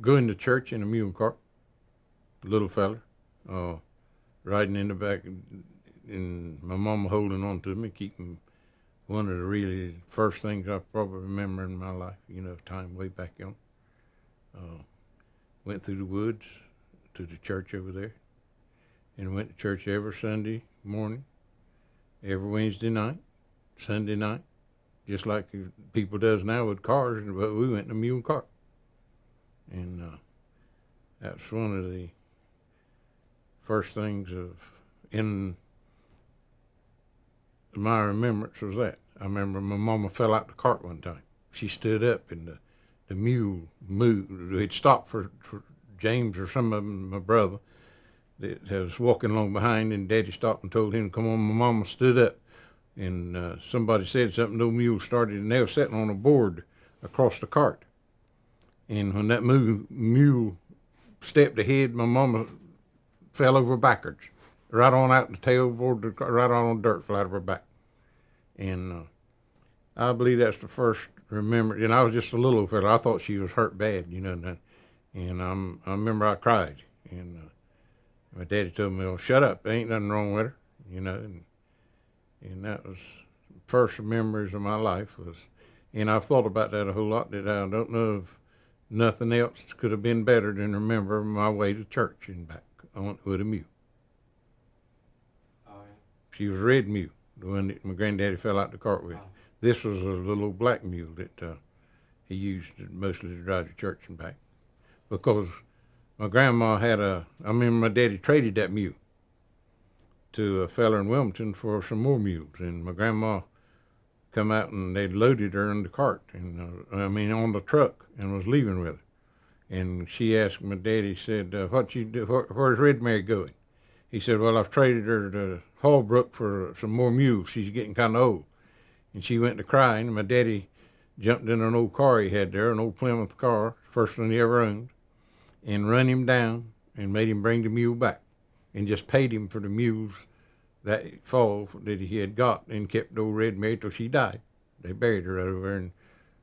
going to church in a mule cart, little fella, riding in the back, and my mama holding on to me, keeping one of the really first things I probably remember in my life, time way back on. Went through the woods to the church over there, and went to church every Sunday morning, every Wednesday night, Sunday night, just like people does now with cars, but we went in a mule cart. And that's one of the first things in my remembrance was that. I remember my mama fell out the cart one time. She stood up and the mule moved. It stopped for James or some of them, my brother, that was walking along behind, and Daddy stopped and told him to come on. My mama stood up, and somebody said something. No mule started, and they were sitting on a board across the cart. And when that mule stepped ahead, my mama fell over backwards, right on out the tailboard, right on the dirt, fell out of her back. And I believe that's the first remember. And I was just a little fella. I thought she was hurt bad, and I remember I cried. And my daddy told me, "Well, shut up. There ain't nothing wrong with her," And that was first memories of my life was, and I've thought about that a whole lot. That I don't know if nothing else could have been better than remember my way to church and back with a mule. Oh, yeah. She was a red mule, the one that my granddaddy fell out the cart with. Oh. This was a little old black mule that he used mostly to drive to church and back. Because my grandma I remember my daddy traded that mule to a fella in Wilmington for some more mules. And my grandma come out and they loaded her in the cart, and on the truck, and was leaving with her. And she asked my daddy, said, "What you do? Where's Red Mary going?" He said, "Well, I've traded her to Hallbrook for some more mules. She's getting kind of old." And she went to crying, and my daddy jumped in an old car he had there, an old Plymouth car, first one he ever owned, and run him down and made him bring the mule back, and just paid him for the mules that fall that he had got, and kept old Red Mary till she died. They buried her over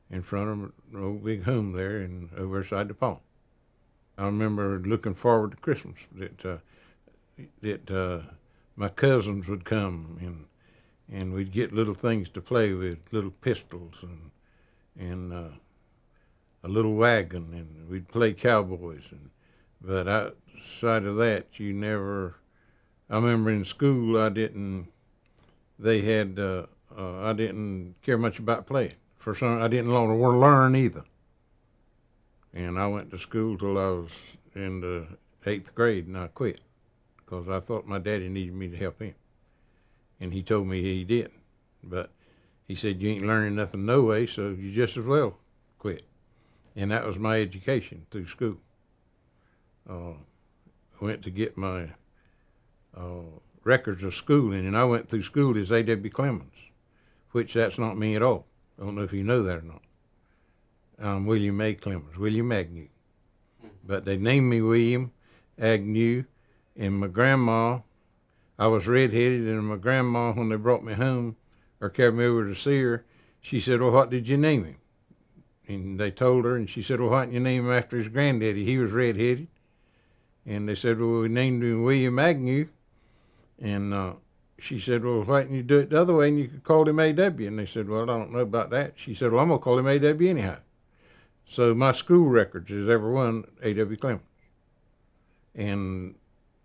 in front of an old big home there and over beside the pond. I remember looking forward to Christmas that my cousins would come, and we'd get little things to play with, little pistols and a little wagon, and we'd play cowboys. But outside of that, you never. I remember in school, I didn't care much about playing. I didn't want to learn either. And I went to school till I was in the 8th grade, and I quit because I thought my daddy needed me to help him. And he told me he didn't. But he said, "You ain't learning nothing no way, so you just as well quit." And that was my education through school. I went to get my records of schooling, and I went through school as A.W. Clemmons, which that's not me at all. I don't know if you know that or not. I'm William A. Clemmons, William Agnew. But they named me William Agnew, and my grandma, I was redheaded, and my grandma, when they brought me home or carried me over to see her, she said, "Well, what did you name him?" And they told her, and she said, "Well, why didn't you name him after his granddaddy? He was redheaded." And they said, "Well, we named him William Agnew." And she said, "Well, why didn't you do it the other way and you could call him A.W.?" And they said, "Well, I don't know about that." She said, "Well, I'm going to call him A.W. anyhow." So my school records is every one A.W. Clemmons. And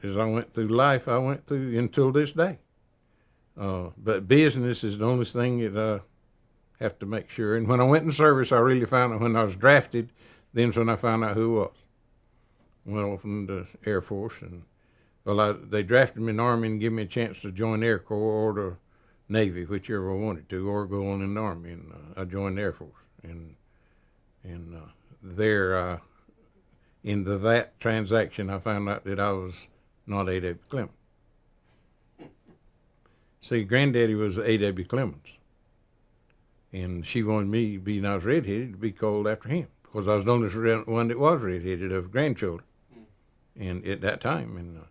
as I went through life, I went through until this day. But business is the only thing that I have to make sure. And when I went in service, I really found out when I was drafted, then's when I found out who it was. Went off in the Air Force, and they drafted me in the Army and gave me a chance to join the Air Corps or the Navy, whichever I wanted to, or go on in the Army. And I joined the Air Force. And there, into that transaction, I found out that I was not A.W. Clemmons. See, Granddaddy was A.W. Clemmons. And she wanted me, being I was redheaded, to be called after him, because I was the only one that was redheaded of grandchildren. And at that time, and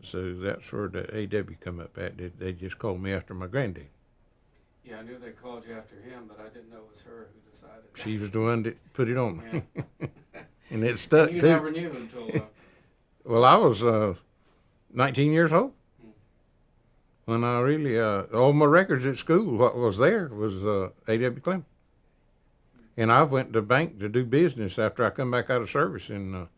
so that's where the A.W. come up at. They just called me after my granddad. Yeah, I knew they called you after him, but I didn't know it was her who decided. She was the one that put it on me. Yeah. and it stuck You too. never knew until. Well, I was 19 years old when I really all my records at school. What was there was A.W. Clemmons, and I went to the bank to do business after I come back out of service, and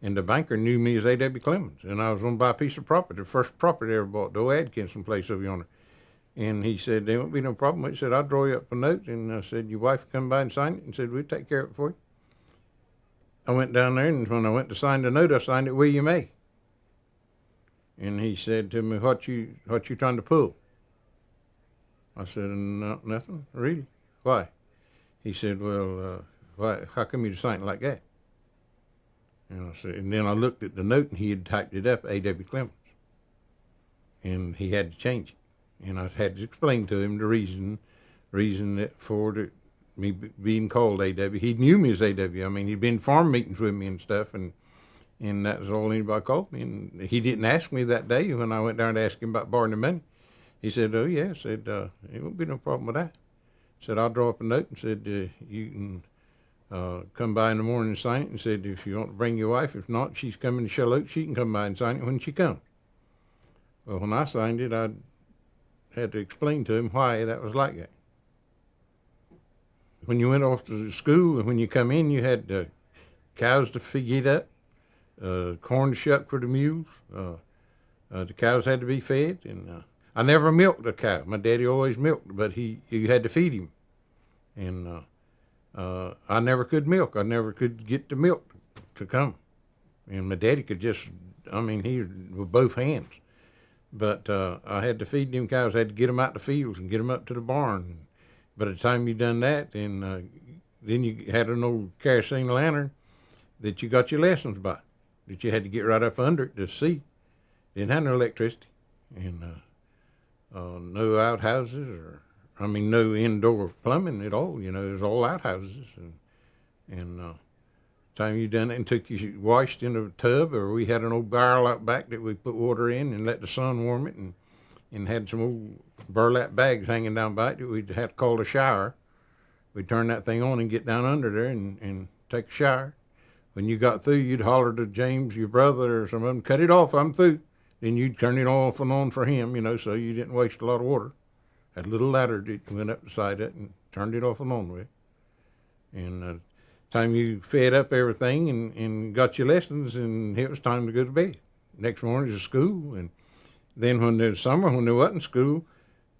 the banker knew me as A.W. Clemmons, and I was going to buy a piece of property, the first property I ever bought, the Atkinson place over yonder. And he said, there won't be no problem. He said, I'll draw you up a note. And I said, your wife come by and sign it? And said, we'll take care of it for you. I went down there, and when I went to sign the note, I signed it William A. And he said to me, what you trying to pull? I said, no, nothing, really. Why? He said, well, why? How come you signed it like that? And I said, and then I looked at the note, and he had typed it up, A.W. Clemmons. And he had to change it. And I had to explain to him the reason for me being called A.W. He knew me as A.W. I mean, he'd been farm meetings with me and stuff, and that's all anybody called me. And he didn't ask me that day when I went down to ask him about borrowing the money. He said, oh, yeah. I said, it won't be no problem with that. I said, I'll draw up a note and said, you can come by in the morning and sign it. And said, if you want to bring your wife, if not, she's coming to Shell Oak, she can come by and sign it when she comes. Well, when I signed it, I had to explain to him why that was like that. When you went off to school and when you come in, you had cows to feed up, corn to shuck for the mules. The cows had to be fed, and I never milked a cow. My daddy always milked, but you had to feed him. And I never could milk. I never could get the milk to come. And my daddy could just, he with both hands. But I had to feed them cows. I had to get them out the fields and get them up to the barn. By the time you done that, then you had an old kerosene lantern that you got your lessons by, that you had to get right up under it to see. Didn't have no electricity, and no outhouses, no indoor plumbing at all. You know, it was all outhouses, and time you done it and took you washed in a tub, or we had an old barrel out back that we put water in and let the sun warm it, and had some old burlap bags hanging down by it that we'd have to call a shower. We'd turn that thing on and get down under there and take a shower. When you got through, you'd holler to James, your brother, or some of them, cut it off, I'm through. Then you'd turn it off and on for him, so you didn't waste a lot of water. Had a little ladder that went up beside it and turned it off and on with. And time you fed up everything and got your lessons, and it was time to go to bed. Next morning was school, and then when there was summer, when there wasn't school,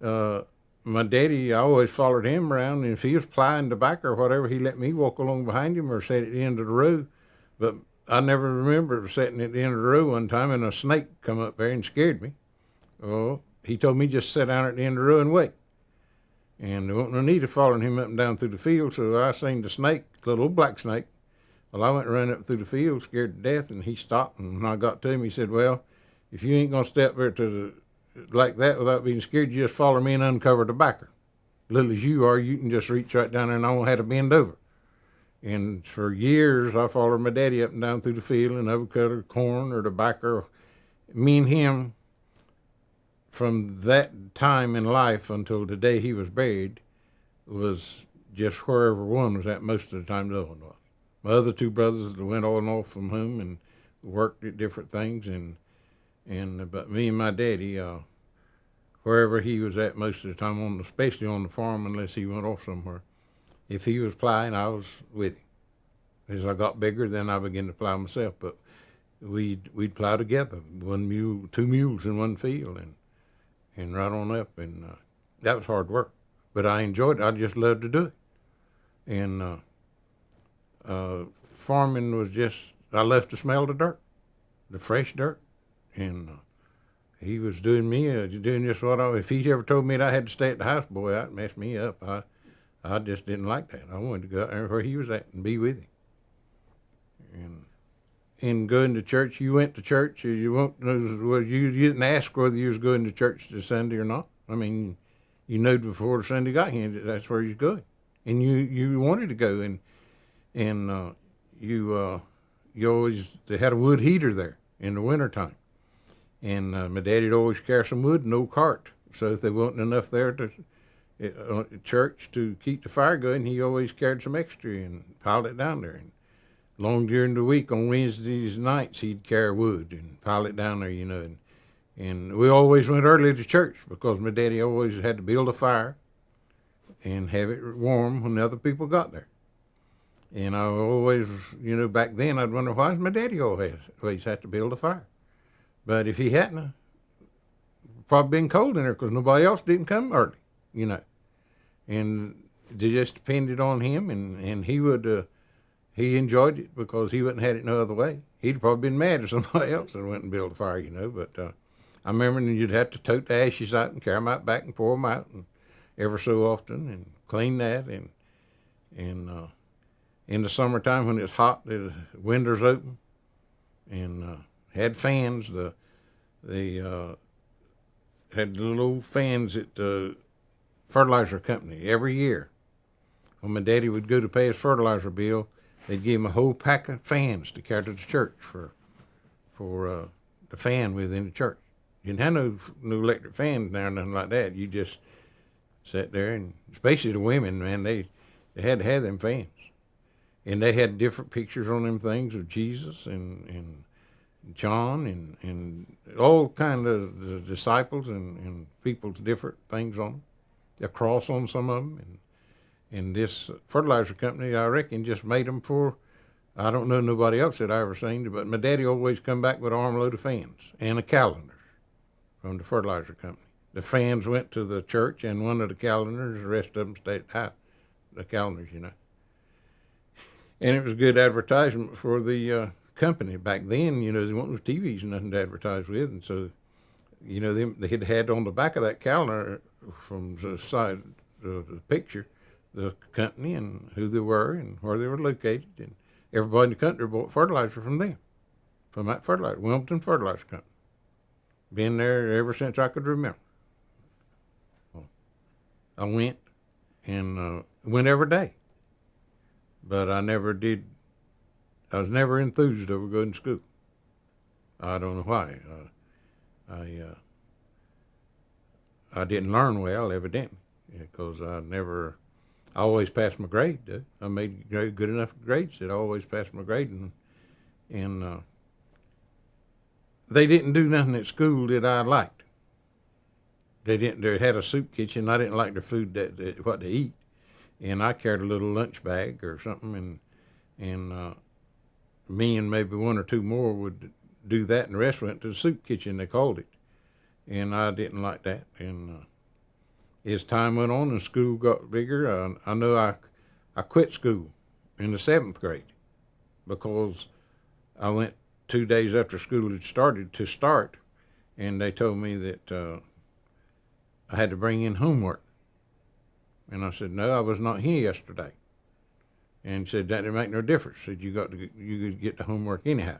my daddy, I always followed him around, and if he was plying tobacco or whatever, he let me walk along behind him or sit at the end of the row. But I never remember sitting at the end of the row one time, and a snake come up there and scared me. Well, he told me just sit down at the end of the row and wait. And there wasn't no need of following him up and down through the field, so I seen the snake, the little black snake. Well, I went running up through the field, scared to death, and he stopped. And when I got to him, he said, well, if you ain't going to step there like that without being scared, you just follow me and uncover the backer. Little as you are, you can just reach right down there and I won't have to bend over. And for years, I followed my daddy up and down through the field and overcut corn or the backer. Me and him, from that time in life until the day he was buried, was just wherever one was at most of the time the other one was. My other two brothers went on and off from home and worked at different things, but me and my daddy, wherever he was at most of the time, especially on the farm, unless he went off somewhere. If he was plowing, I was with him. As I got bigger, then I began to plow myself. But we'd plow together, two mules in one field, and right on up. And that was hard work, but I enjoyed it. I just loved to do it. And farming was I loved to smell the dirt, the fresh dirt. And he was doing just if he'd ever told me that I had to stay at the house, boy, that'd mess me up. I just didn't like that. I wanted to go out there where he was at and be with him. And going to church, you went to church, you didn't ask whether you was going to church this Sunday or not. You knew before the Sunday got here that's where you was going. And you wanted to go, and you always, they had a wood heater there in the wintertime. And my daddy'd always carry some wood in an old cart. So if there wasn't enough there at church to keep the fire going, he always carried some extra and piled it down there. And Long during the week on Wednesdays nights he'd carry wood and pile it down there, and we always went early to church because my daddy always had to build a fire and have it warm when other people got there. And I always, back then I'd wonder why does my daddy always have to build a fire? But if he hadn't, probably been cold in there because nobody else didn't come early, And they just depended on him, and he would, he enjoyed it because he wouldn't had it no other way. He'd probably been mad if somebody else had went and built a fire, But I remember you'd have to tote the ashes out and carry them out back and pour them out, and ever so often, and clean that, and in the summertime when it's hot, the windows open, and had fans. They had the little old fans at the fertilizer company every year. When my daddy would go to pay his fertilizer bill, they'd give him a whole pack of fans to carry to the church for the fan within the church. You didn't have no electric fans now or nothing like that. You just sat there, and especially the women, man, they had to have them fans. And they had different pictures on them things of Jesus and John and all kind of the disciples and people's different things on them. A cross on some of them. And this fertilizer company, I reckon, just made them for, I don't know nobody else that I ever seen, but my daddy always come back with an armload of fans and a calendar from the fertilizer company. The fans went to the church, and one of the calendars, the rest of them stayed at the house. The calendars, And it was a good advertisement for the company. Back then, there wasn't TVs and nothing to advertise with, and so, they had on the back of that calendar from the side of the picture, the company and who they were and where they were located, and everybody in the country bought fertilizer from them, from that fertilizer, Wilmington Fertilizer Company. Been there ever since I could remember. I went and went every day, but I never did. I was never enthused over going to school. I don't know why. I didn't learn well, evidently, because I always passed my grade, though. I made good enough grades that I always passed my grade, and they didn't do nothing at school that I liked. They had a soup kitchen. I didn't like their food, what they eat, and I carried a little lunch bag or something, and me and maybe one or two more would do that, and the rest went to the soup kitchen, they called it, and I didn't like that. And as time went on and school got bigger, I know I quit school in the 7th grade because I went 2 days after school had started to start, and they told me that I had to bring in homework. And I said, no, I was not here yesterday. And said, that didn't make no difference. Said, you could get the homework anyhow.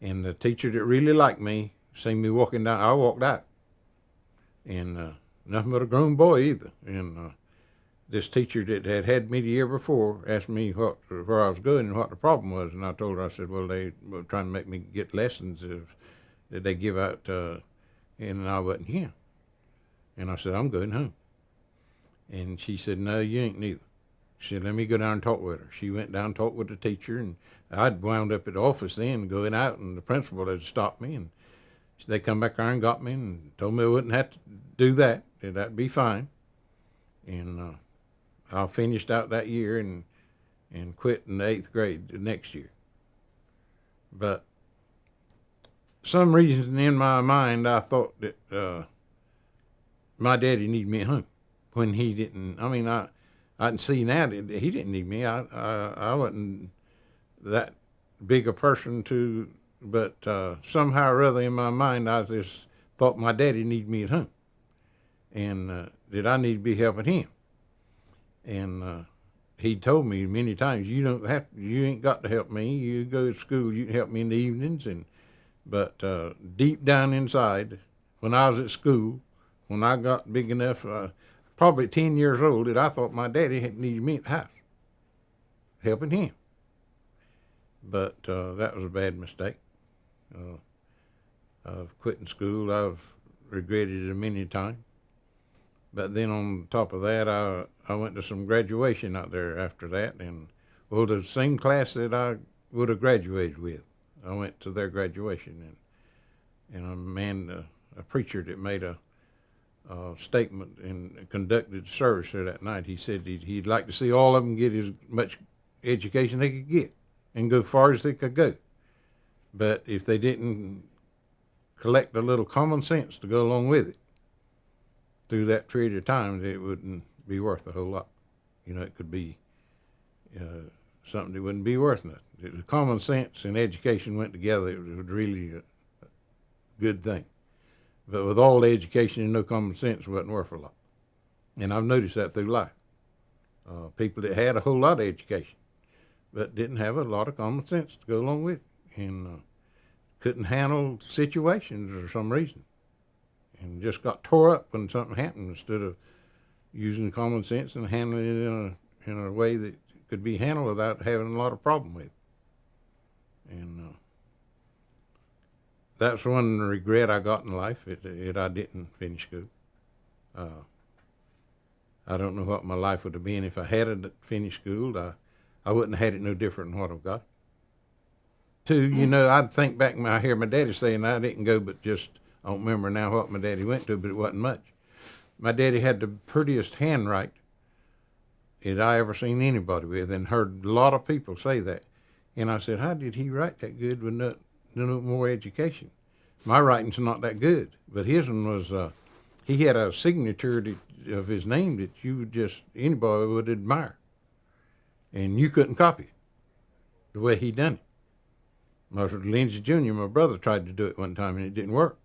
And the teacher that really liked me seen me walking down, I walked out. And nothing but a grown boy either. And this teacher that had me the year before asked me where I was going and what the problem was. And I told her, I said, well, they were trying to make me get lessons that they give out, and I wasn't here. And I said, I'm going home. And she said, no, you ain't neither. She said, let me go down and talk with her. She went down and talked with the teacher, and I'd wound up at the office then going out, and the principal had stopped me, and they come back there and got me and told me I wouldn't have to do that. That'd be fine. And I finished out that year and quit in the 8th grade the next year. But some reason in my mind, I thought that my daddy needed me at home when he didn't. I mean, I can see now that he didn't need me. I wasn't that big a person to, but somehow or other in my mind, I just thought my daddy needed me at home, and that I need to be helping him. And he told me many times, you ain't got to help me. You go to school, you can help me in the evenings. But deep down inside, when I was at school, when I got big enough, probably 10 years old, that I thought my daddy had needed me at the house, helping him. But that was a bad mistake. Of quitting school, I've regretted it many times. But then on top of that, I went to some graduation out there after that, and Well, the same class that I would have graduated with, I went to their graduation, and a preacher that made a statement and conducted service there that night. He said he'd like to see all of them get as much education they could get and go far as they could go. But if they didn't collect a little common sense to go along with it through that period of time, it wouldn't be worth a whole lot. It could be something that wouldn't be worth nothing. The common sense and education went together. It was really a good thing. But with all the education and no common sense, it wasn't worth a lot. And I've noticed that through life. People that had a whole lot of education, but didn't have a lot of common sense to go along with it, and couldn't handle situations for some reason, and just got tore up when something happened instead of using common sense and handling it in a way that could be handled without having a lot of problem with it. And that's one regret I got in life, that I didn't finish school. I don't know what my life would have been if I had finished school. I wouldn't have had it no different than what I've got. Too, I'd think back and I hear my daddy saying I didn't go, but I don't remember now what my daddy went to, but it wasn't much. My daddy had the prettiest handwriting that I ever seen anybody with, and heard a lot of people say that. And I said, how did he write that good with no more education? My writing's not that good, but his one was, he had a signature of his name that anybody would admire. And you couldn't copy it the way he done it. Lindsey Jr., my brother, tried to do it one time and it didn't work.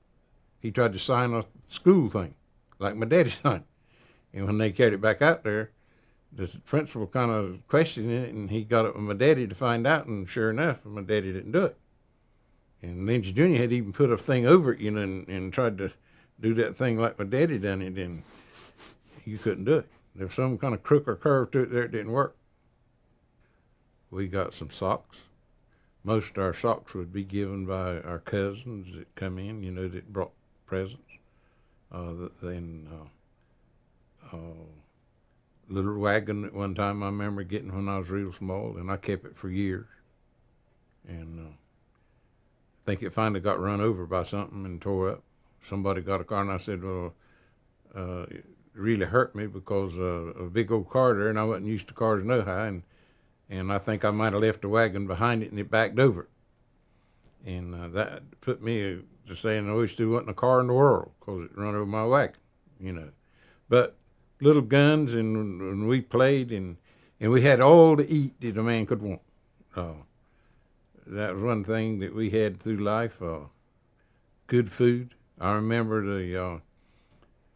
He tried to sign a school thing, like my daddy signed. And when they carried it back out there, the principal kind of questioned it, and he got it with my daddy to find out, and sure enough, my daddy didn't do it. And Lindsey Jr. had even put a thing over it, and tried to do that thing like my daddy done it, and you couldn't do it. There was some kind of crook or curve to it there, it didn't work. We got some socks. Most of our socks would be given by our cousins that come in, that brought presents. Little wagon at one time I remember getting when I was real small, and I kept it for years. And I think it finally got run over by something and tore up. Somebody got a car, and I said, well, it really hurt me because a big old car there, and I wasn't used to cars no how, and I think I might have left the wagon behind it, and it backed over it. And that put me to saying I wish there wasn't a car in the world because it run over my wagon, But little guns, and we played, and we had all to eat that a man could want. That was one thing that we had through life, good food. I remember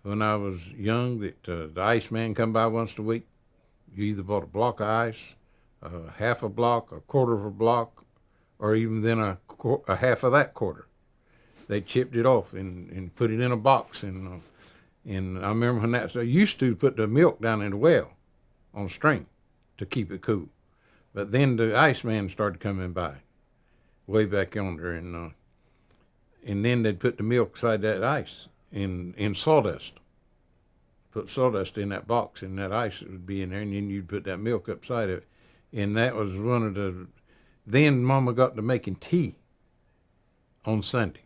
when I was young that the Iceman come by once a week. You either bought a block of ice, half a block, a quarter of a block, or even then a half of that quarter. They chipped it off and put it in a box, and I remember when they used to put the milk down in the well on a string to keep it cool. But then the Iceman started coming by way back yonder, and then they'd put the milk inside that ice in sawdust. Put sawdust in that box, and that ice would be in there, and then you'd put that milk upside of it. And that was one of the... Then Mama got to making tea on Sunday.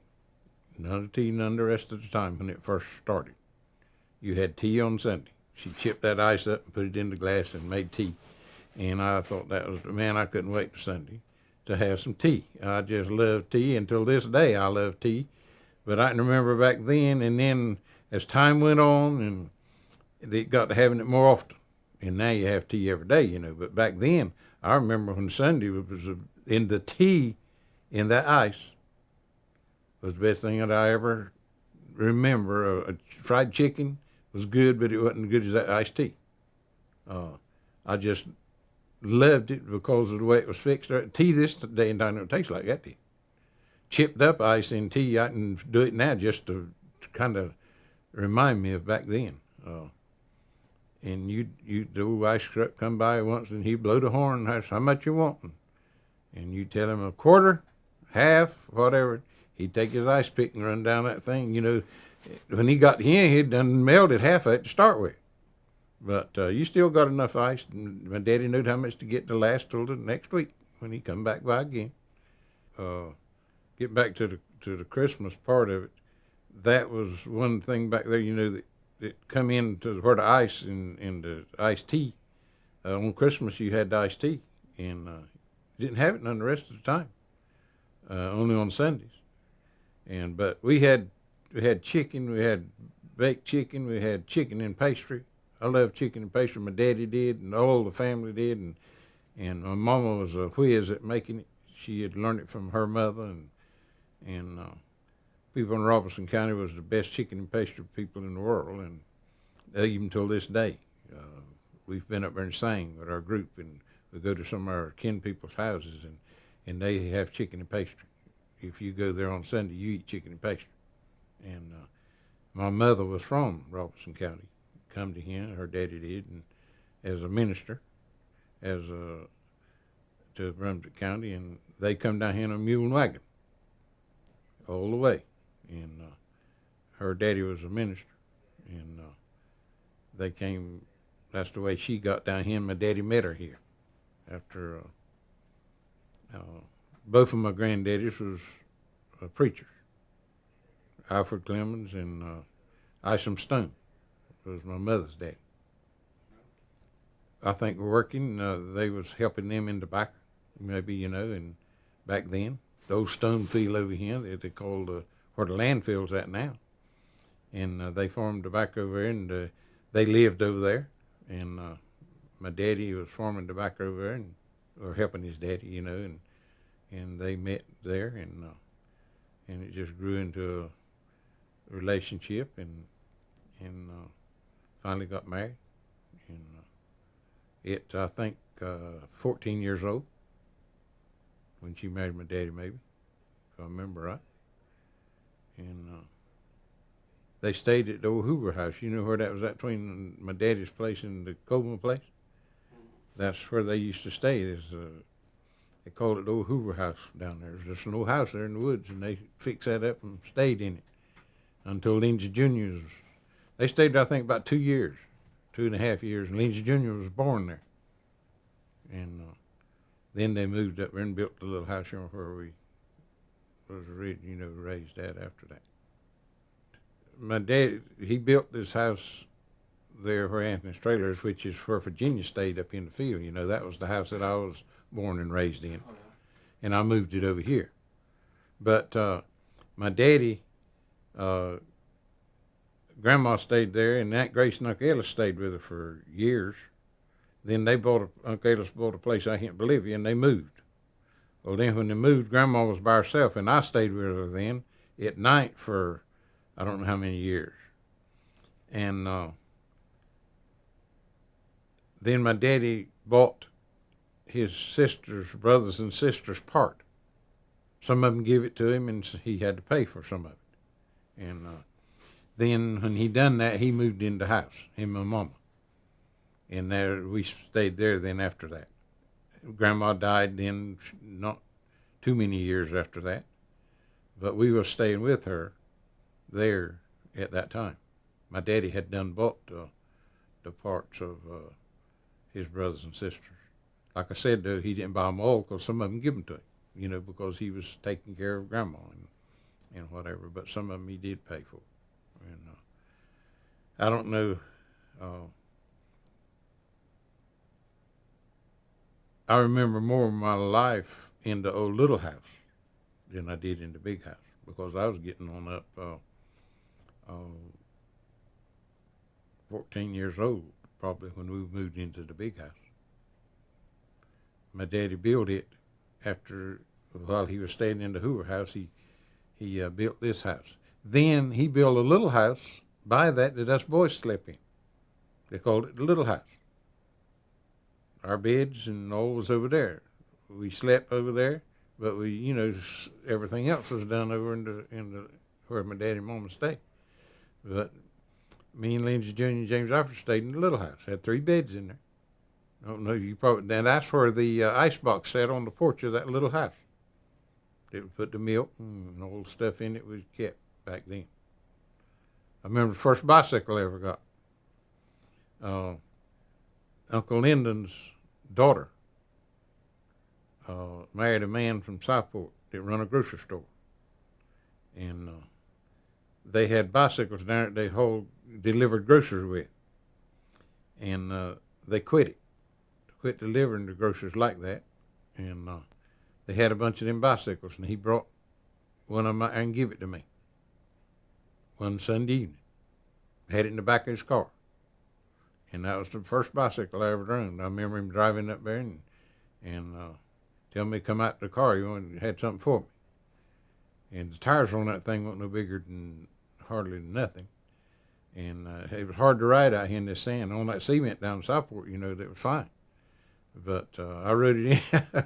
None of tea, none the rest of the time when it first started. You had tea on Sunday. She chipped that ice up and put it in the glass and made tea. And I thought that was, man, I couldn't wait for Sunday to have some tea. I just loved tea. Until this day, I love tea. But I can remember back then, and then as time went on, and they got to having it more often. And now you have tea every day, But back then, I remember when Sunday was in the tea in that ice was the best thing that I ever remember. A fried chicken was good, but it wasn't as good as that iced tea. I just loved it because of the way it was fixed. Tea this day and time don't taste like that did. Chipped up ice in tea, I can do it now just to kind of remind me of back then. And the old ice truck come by once, and he'd blow the horn and ask, how much you want? And you tell him a quarter, half, whatever. He'd take his ice pick and run down that thing. When he got here, he'd done melted half of it to start with. But you still got enough ice. And my daddy knew how much to get to last till the next week when he come back by again. Get back to the Christmas part of it. That was one thing back there, that come into where the ice in the iced tea. On Christmas you had the iced tea, and didn't have it none the rest of the time. Only on Sundays. But we had chicken, we had baked chicken, we had chicken and pastry. I love chicken and pastry. My daddy did, and all the family did, and my mama was a whiz at making it. She had learned it from her mother, and people in Robertson County was the best chicken and pastry people in the world, and even till this day. We've been up there and sang with our group, and we go to some of our kin people's houses, and they have chicken and pastry. If you go there on Sunday, you eat chicken and pastry. And my mother was from Robertson County, come to him, her daddy did, and as a minister, to Brunswick County, and they come down here in a mule and wagon all the way. And her daddy was a minister, and they came. That's the way she got down here, and my daddy met her here. After both of my granddaddies was preachers. Alfred Clemmons and Isham Stone was my mother's daddy. I think working, they was helping them in tobacco, maybe, and back then, the old stone field over here, they called where the landfill's at now. And they farmed tobacco over there, and they lived over there. And my daddy was farming tobacco over there, or helping his daddy, and they met there, and it just grew into a relationship, and finally got married. And I think, 14 years old when she married my daddy, maybe, if I remember right. And they stayed at the old Hoover house. You know where that was at, between my daddy's place and the Coleman place? That's where they used to stay. They called it the old Hoover house down there. There's just an old house there in the woods, and they fixed that up and stayed in it until Lindsay Jr. They stayed there, I think, about 2 years, 2.5 years, and Lindsay Jr. was born there. And then they moved up there and built the little house where we was raised at after that. My dad, he built this house there where Anthony's trailer is, which is where Virginia stayed up in the field. That was the house that I was born and raised in. Oh, yeah. And I moved it over here. But my daddy, Grandma stayed there, and Aunt Grace and Uncle Ellis stayed with her for years. Then Uncle Ellis bought a place out here in Bolivia, and they moved. Well, then when they moved, Grandma was by herself, and I stayed with her then at night for I don't know how many years. And then my daddy bought his brothers and sisters' part. Some of them give it to him, and he had to pay for some of it. And then when he done that, he moved into the house, him and my mama. And there we stayed there then after that. Grandma died then not too many years after that, but we were staying with her there at that time. My daddy had done bought the parts of his brothers and sisters. Like I said, though, he didn't buy them all because some of them give them to him, because he was taking care of Grandma and whatever. But some of them he did pay for. And I don't know. I remember more of my life in the old little house than I did in the big house because I was getting on up 14 years old probably when we moved into the big house. My daddy built it while he was staying in the Hoover house. He built this house. Then he built a little house by that us boys slept in. They called it the little house. Our beds and all was over there. We slept over there, but everything else was done over in the where my daddy and mama stayed. But me and Lindsay Jr. and James Alfred stayed in the little house. Had 3 beds in there. I don't know if you probably. And that's where the icebox sat on the porch of that little house. They would put the milk and all the stuff in it we kept back then. I remember the first bicycle I ever got. Uncle Lyndon's daughter married a man from Southport that run a grocery store, and they had bicycles down that they delivered groceries with, and they quit delivering the groceries like that, and they had a bunch of them bicycles, and he brought one of them and give it to me one Sunday evening. Had it in the back of his car, and that was the first bicycle I ever owned. I remember him driving up there and tell me to come out to the car. He had something for me. And the tires on that thing weren't no bigger than hardly nothing. And it was hard to ride out here in this sand. On that cement down in Southport, that was fine. But I rode it in.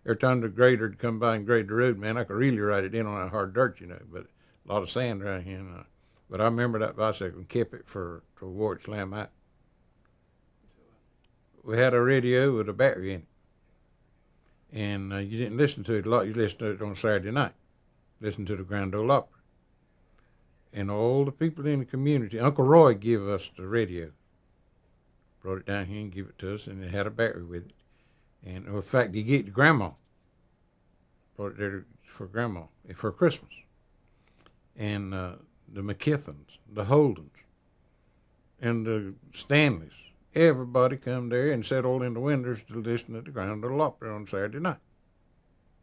Every time the grader would come by and grade the road, man, I could really ride it in on that hard dirt, But a lot of sand around here. But I remember that bicycle and kept it to wore it slam out. We had a radio with a battery in it. And you didn't listen to it a lot. You listened to it on Saturday night. Listened to the Grand Ole Opry. And all the people in the community, Uncle Roy gave us the radio. Brought it down here and gave it to us, and it had a battery with it. And in fact, he gave it to Grandma. Brought it there for Grandma for Christmas. And the McKithans, the Holdens, and the Stanleys. Everybody come there and sat all in the windows to listen to the Grand Ole Opry on Saturday night.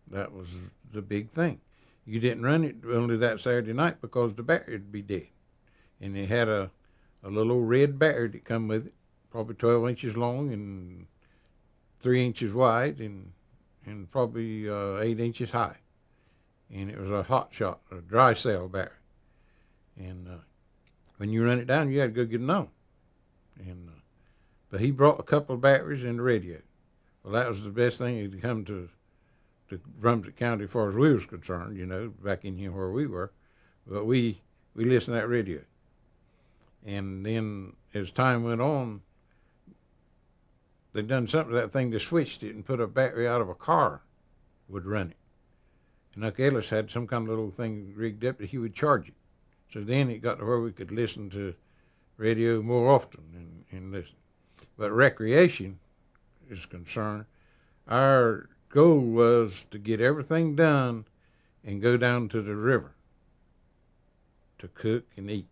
That was the big thing. You didn't run it only that Saturday night because the battery would be dead. And it had a little old red battery that come with it, probably 12 inches long and 3 inches wide and probably 8 inches high. And it was a hot shot, a dry cell battery. And when you run it down, you had to go get another. But he brought a couple of batteries and the radio. Well, that was the best thing that had come to Brunswick County as far as we was concerned, back in here where we were. But we listened to that radio. And then as time went on, they done something to that thing. They switched it and put a battery out of a car would run it. And Uncle Ellis had some kind of little thing rigged up that he would charge it. So then it got to where we could listen to radio more often and listen. But recreation is concerned, our goal was to get everything done and go down to the river to cook and eat.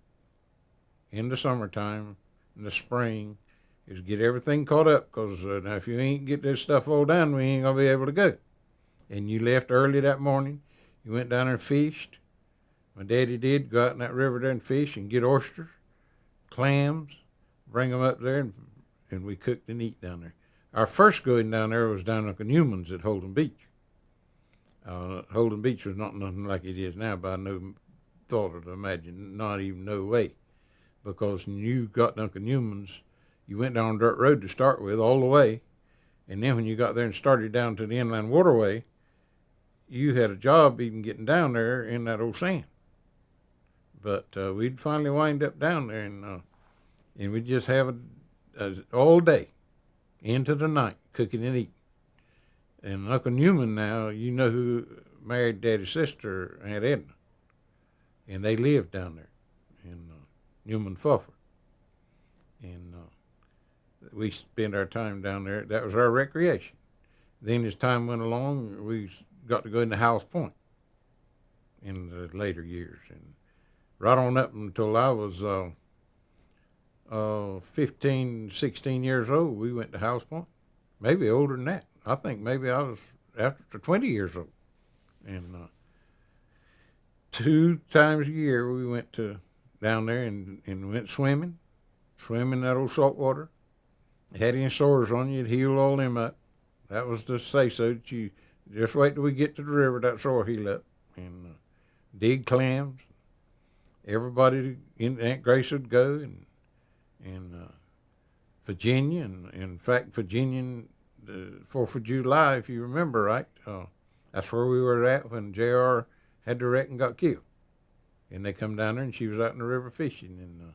In the summertime, in the spring, is get everything caught up, because now if you ain't get this stuff all done, we ain't going to be able to go. And you left early that morning. You went down there and fished. My daddy did go out in that river there and fish and get oysters, clams, bring them up there, and we cooked and eat down there. Our first going down there was down Uncle Newman's at Holden Beach. Holden Beach was not nothing like it is now, by no thought of imagine, not even no way. Because when you got to Uncle Newman's, you went down dirt road to start with all the way, and then when you got there and started down to the inland waterway, you had a job even getting down there in that old sand. But we'd finally wind up down there, and we'd just have all day into the night cooking and eating. And Uncle Newman now, who married Daddy's sister, Aunt Edna, and they lived down there in Newman Fulford. And we spent our time down there. That was our recreation. Then as time went along, we got to go into Howells Point in the later years. And right on up until I was 15, 16 years old, we went to Howells Point. Maybe older than that. I think maybe I was after 20 years old. And 2 times a year we went down there and went swimming in that old salt water. Had any sores on you, it'd heal all them up. That was to say so that you just wait till we get to the river, that sore heal up. And dig clams. Everybody in Aunt Grace would go, and Virginia, and in fact, Virginia, the 4th of July, if you remember right, that's where we were at when J.R. had the wreck and got killed. And they come down there, and she was out in the river fishing, and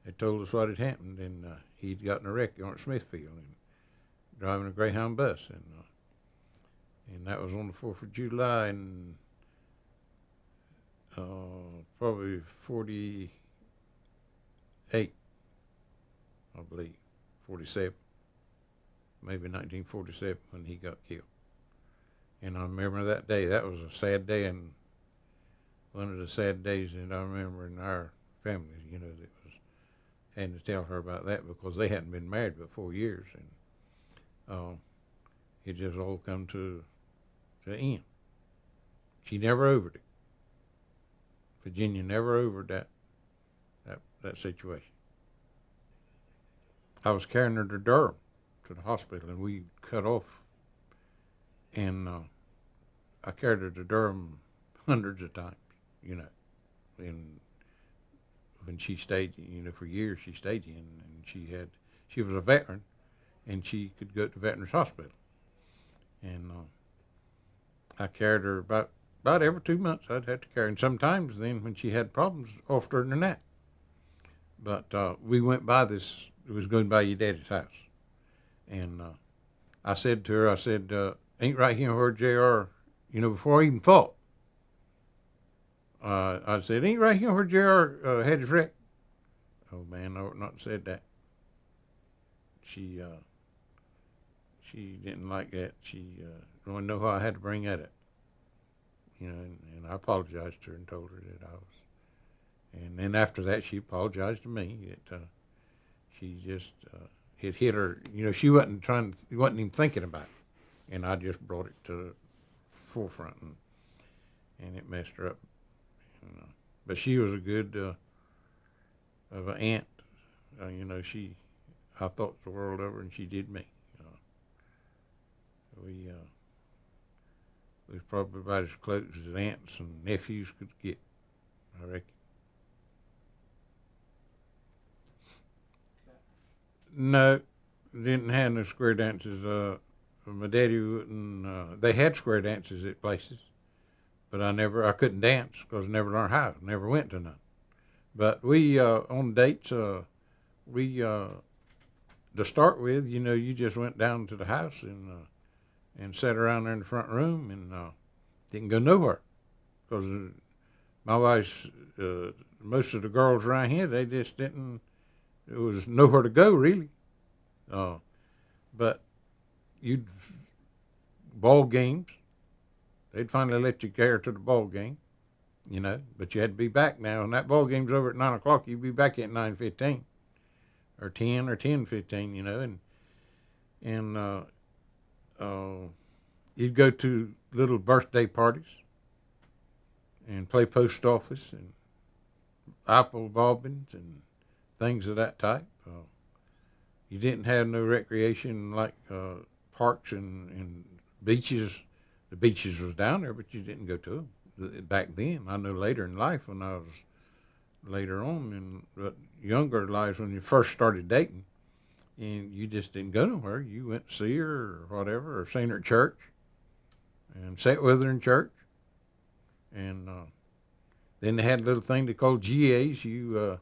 they told us what had happened, and he'd gotten a wreck on Smithfield and driving a Greyhound bus, and that was on the 4th of July, and probably 48, I believe, 47. maybe 1947 when he got killed. And I remember that day. That was a sad day, and one of the sad days that I remember in our family. That was had to tell her about that because they hadn't been married but 4 years, and it just all come to an end. She never overed it. Virginia never overed that situation. I was carrying her to Durham, to the hospital, and we cut off. And I carried her to Durham hundreds of times, and when she stayed, for years she stayed in, and she was a veteran, and she could go to Veterans Hospital. And I carried her about every 2 months. I'd have to carry her, and sometimes then when she had problems, often than that. But we went by this. It was going by your daddy's house, and I said to her, ain't right here where JR, before I even thought. I said, ain't right here where JR had his wreck. Oh man, I ought not have said that. She didn't like that. She didn't know how I had to bring that up. And I apologized to her and told her that I was. And then after that, she apologized to me. She just, it hit her. She wasn't even thinking about it. And I just brought it to the forefront, and it messed her up. But she was a good of an aunt. I thought the world of her, and she did me. We was probably about as close as aunts and nephews could get, I reckon. No, didn't have no square dances. My daddy wouldn't. They had square dances at places, but I couldn't dance because I never learned how. Never went to none. But we on dates, to start with, you just went down to the house and sat around there in the front room and didn't go nowhere because my wife's most of the girls around here, they just didn't. It was nowhere to go really. But you'd ball games. They'd finally let you carry to the ball game, but you had to be back now. And that ball game's over at 9 o'clock. You'd be back at 9:15 or 10 or 10:15, and you'd go to little birthday parties and play post office and apple bobbins and things of that type. You didn't have no recreation like parks and beaches. The beaches was down there, but you didn't go to them back then. I know later in life when I was later on in younger lives when you first started dating, and you just didn't go nowhere. You went to see her or whatever, or seen her at church, and sat with her in church, and then they had a little thing they called GAs. You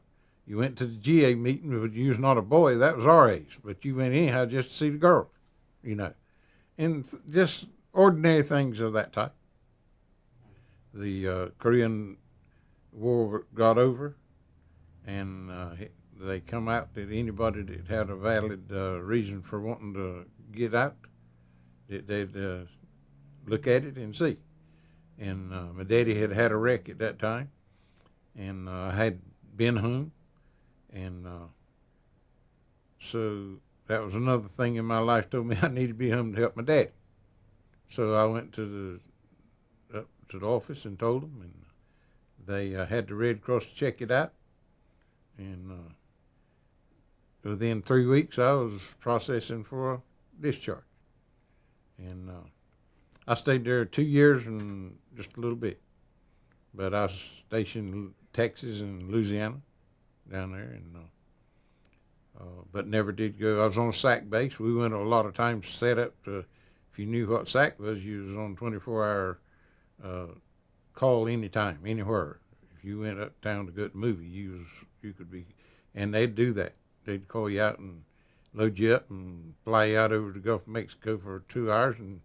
went to the GA meeting, but you was not a boy. That was our age, but you went anyhow just to see the girls, and just ordinary things of that type. The Korean War got over, and they come out that anybody that had a valid reason for wanting to get out, they'd look at it and see. And my daddy had had a wreck at that time, and I had been home, and so that was another thing in my life told me I needed to be home to help my daddy. So I went to the office and told them, and they had the Red Cross check it out, and within 3 weeks I was processing for a discharge, and I stayed there 2 years and just a little bit, but I was stationed in Texas and Louisiana down there, and but never did go. I was on a SAC base. We went a lot of times set up to. If you knew what SAC was, you was on 24-hour call anytime, anywhere. If you went uptown to go to the movie, you could be, and they'd do that. They'd call you out and load you up and fly you out over the Gulf of Mexico for 2 hours and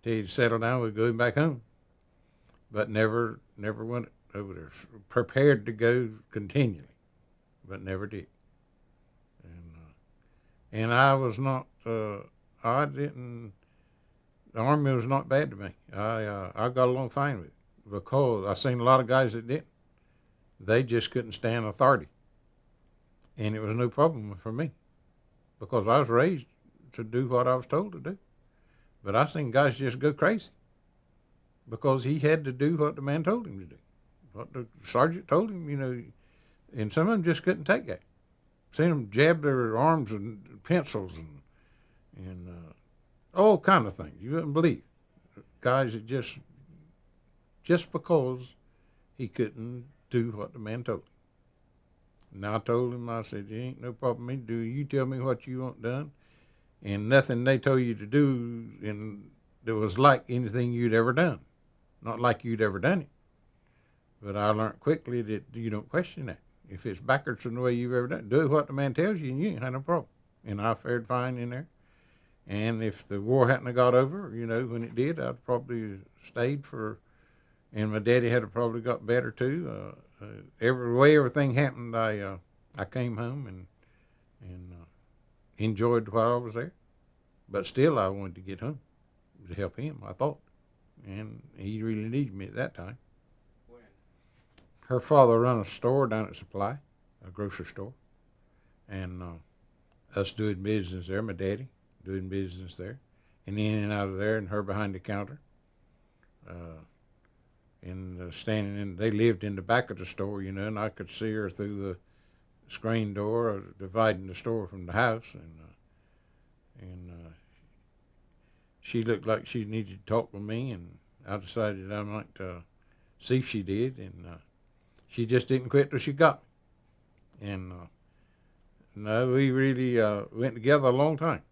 till you settle down, we'd go back home. But never went over there. Prepared to go continually, but never did. And I was not I didn't. The Army was not bad to me. I got along fine with it because I seen a lot of guys that didn't. They just couldn't stand authority, and it was no problem for me because I was raised to do what I was told to do. But I seen guys just go crazy because he had to do what the man told him to do, what the sergeant told him, and some of them just couldn't take that. Seen them jab their arms and pencils and all kind of things. You wouldn't believe. Guys that just because he couldn't do what the man told him. And I told him, I said, "You ain't no problem with me. Do you tell me what you want done?" And nothing they told you to do and that was like anything you'd ever done. Not like you'd ever done it. But I learned quickly that you don't question that. If it's backwards from the way you've ever done it, do what the man tells you and you ain't had no problem. And I fared fine in there. And if the war hadn't got over, when it did, I'd probably stayed for, and my daddy had probably got better too. Every way everything happened, I came home and enjoyed while I was there. But still, I wanted to get home to help him, I thought. And he really needed me at that time. When? Her father run a store down at Supply, a grocery store. And us doing business there, my daddy doing business there. And in and out of there, and her behind the counter. Standing in, they lived in the back of the store, and I could see her through the screen door dividing the store from the house. And she looked like she needed to talk with me, and I decided I might see if she did, and she just didn't quit till she got me. And no, we really went together a long time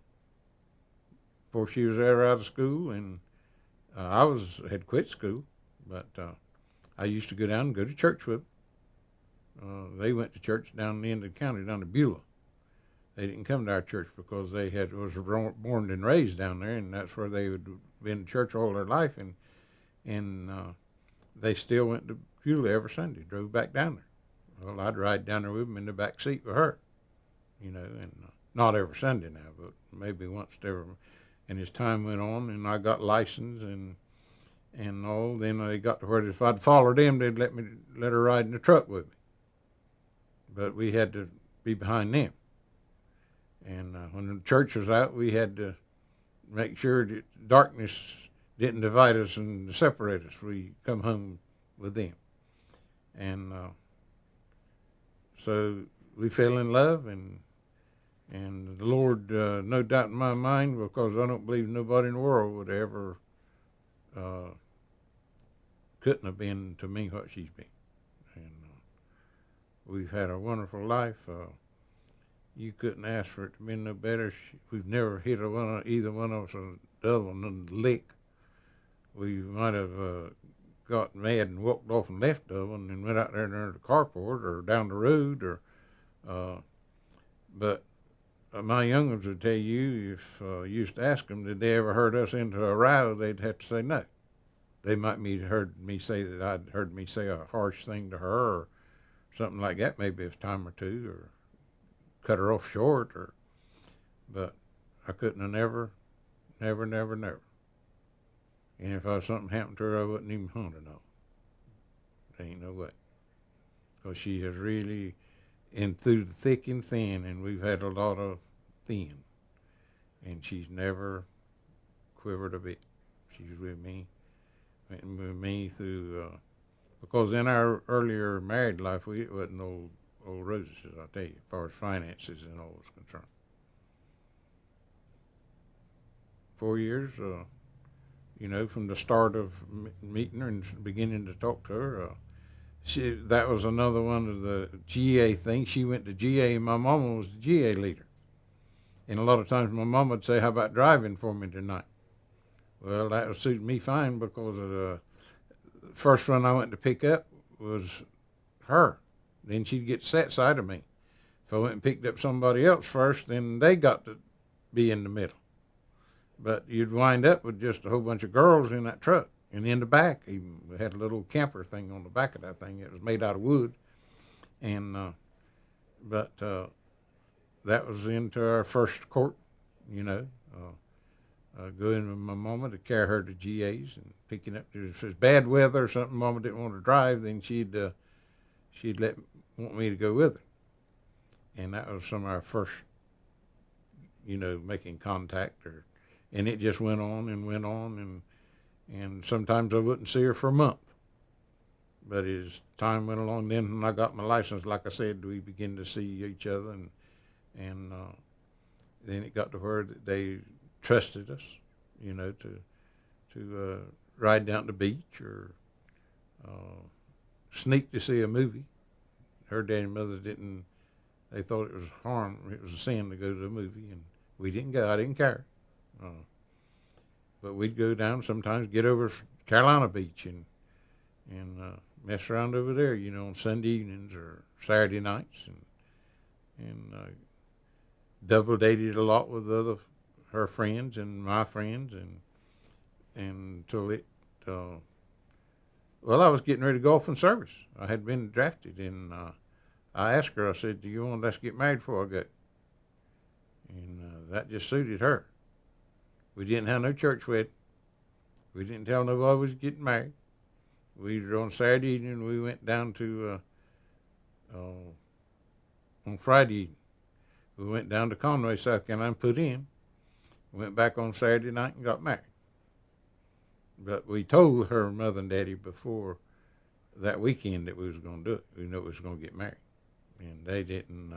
before she was ever out of school, and I had quit school, but I used to go down and go to church with them. They went to church down the end of the county, down to Beulah. They didn't come to our church because they was born and raised down there, and that's where they would been in church all their life, and they still went to Beulah every Sunday, drove back down there. Well, I'd ride down there with them in the back seat with her, and not every Sunday now, but maybe once every. And as time went on, and I got licensed and all, then they got to where if I'd follow them, they'd let her ride in the truck with me. But we had to be behind them. And when the church was out, we had to make sure that darkness didn't divide us and separate us. We come home with them. And so we fell in love, and the Lord, no doubt in my mind, because I don't believe nobody in the world would ever, couldn't have been to me what she's been. And we've had a wonderful life. You couldn't ask for it to be no better. We've never hit either one of us the other one in the lick. We might have got mad and walked off and left the other one and went out there under the carport or down the road. But my young ones would tell you, if you used to ask them, did they ever hurt us into a row, they'd have to say no. They might heard me say that I'd heard me say a harsh thing to her or something like that, maybe a time or two, or cut her off short, but I couldn't have never. And if something happened to her, I wouldn't even want to know. There ain't no way. Because she has really, and through the thick and thin, and we've had a lot of thin, and she's never quivered a bit. She's with me through, because in our earlier married life, it wasn't old roses, I'll tell you, as far as finances and all was concerned. 4 years, from the start of meeting her and beginning to talk to her, that was another one of the GA things. She went to GA, and my mama was the GA leader. And a lot of times my mom would say, "How about driving for me tonight?" Well, that would suit me fine because the first one I went to pick up was her. Then she'd get sat side of me. If I went and picked up somebody else first, then they got to be in the middle. But you'd wind up with just a whole bunch of girls in that truck. And in the back, even, we had a little camper thing on the back of that thing. It was made out of wood. And that was into our first court, going with my mama to carry her to GA's and picking up. If it's bad weather or something, mama didn't want to drive, then she'd want me to go with her. And that was some of our first, making contact. And it just went on and went on, and sometimes I wouldn't see her for a month. But as time went along, then when I got my license, like I said, we began to see each other, and then it got to where they trusted us, to ride down to the beach or sneak to see a movie. Her daddy and mother didn't. They thought it was harm. It was a sin to go to the movie, and we didn't go. I didn't care. But we'd go down sometimes, get over Carolina Beach and mess around over there, on Sunday evenings or Saturday nights, and double dated a lot with her friends and my friends, and until it. Well, I was getting ready to go off in service. I had been drafted, and I asked her. I said, "Do you want us to get married before I go?" And that just suited her. We didn't have no church wedding. We didn't tell nobody we was getting married. We were on Saturday evening. We went down to on Friday evening. We went down to Conway, South Carolina, and put in. Went back on Saturday night and got married. But we told her mother and daddy before that weekend that we was going to do it. We knew we was going to get married. And they didn't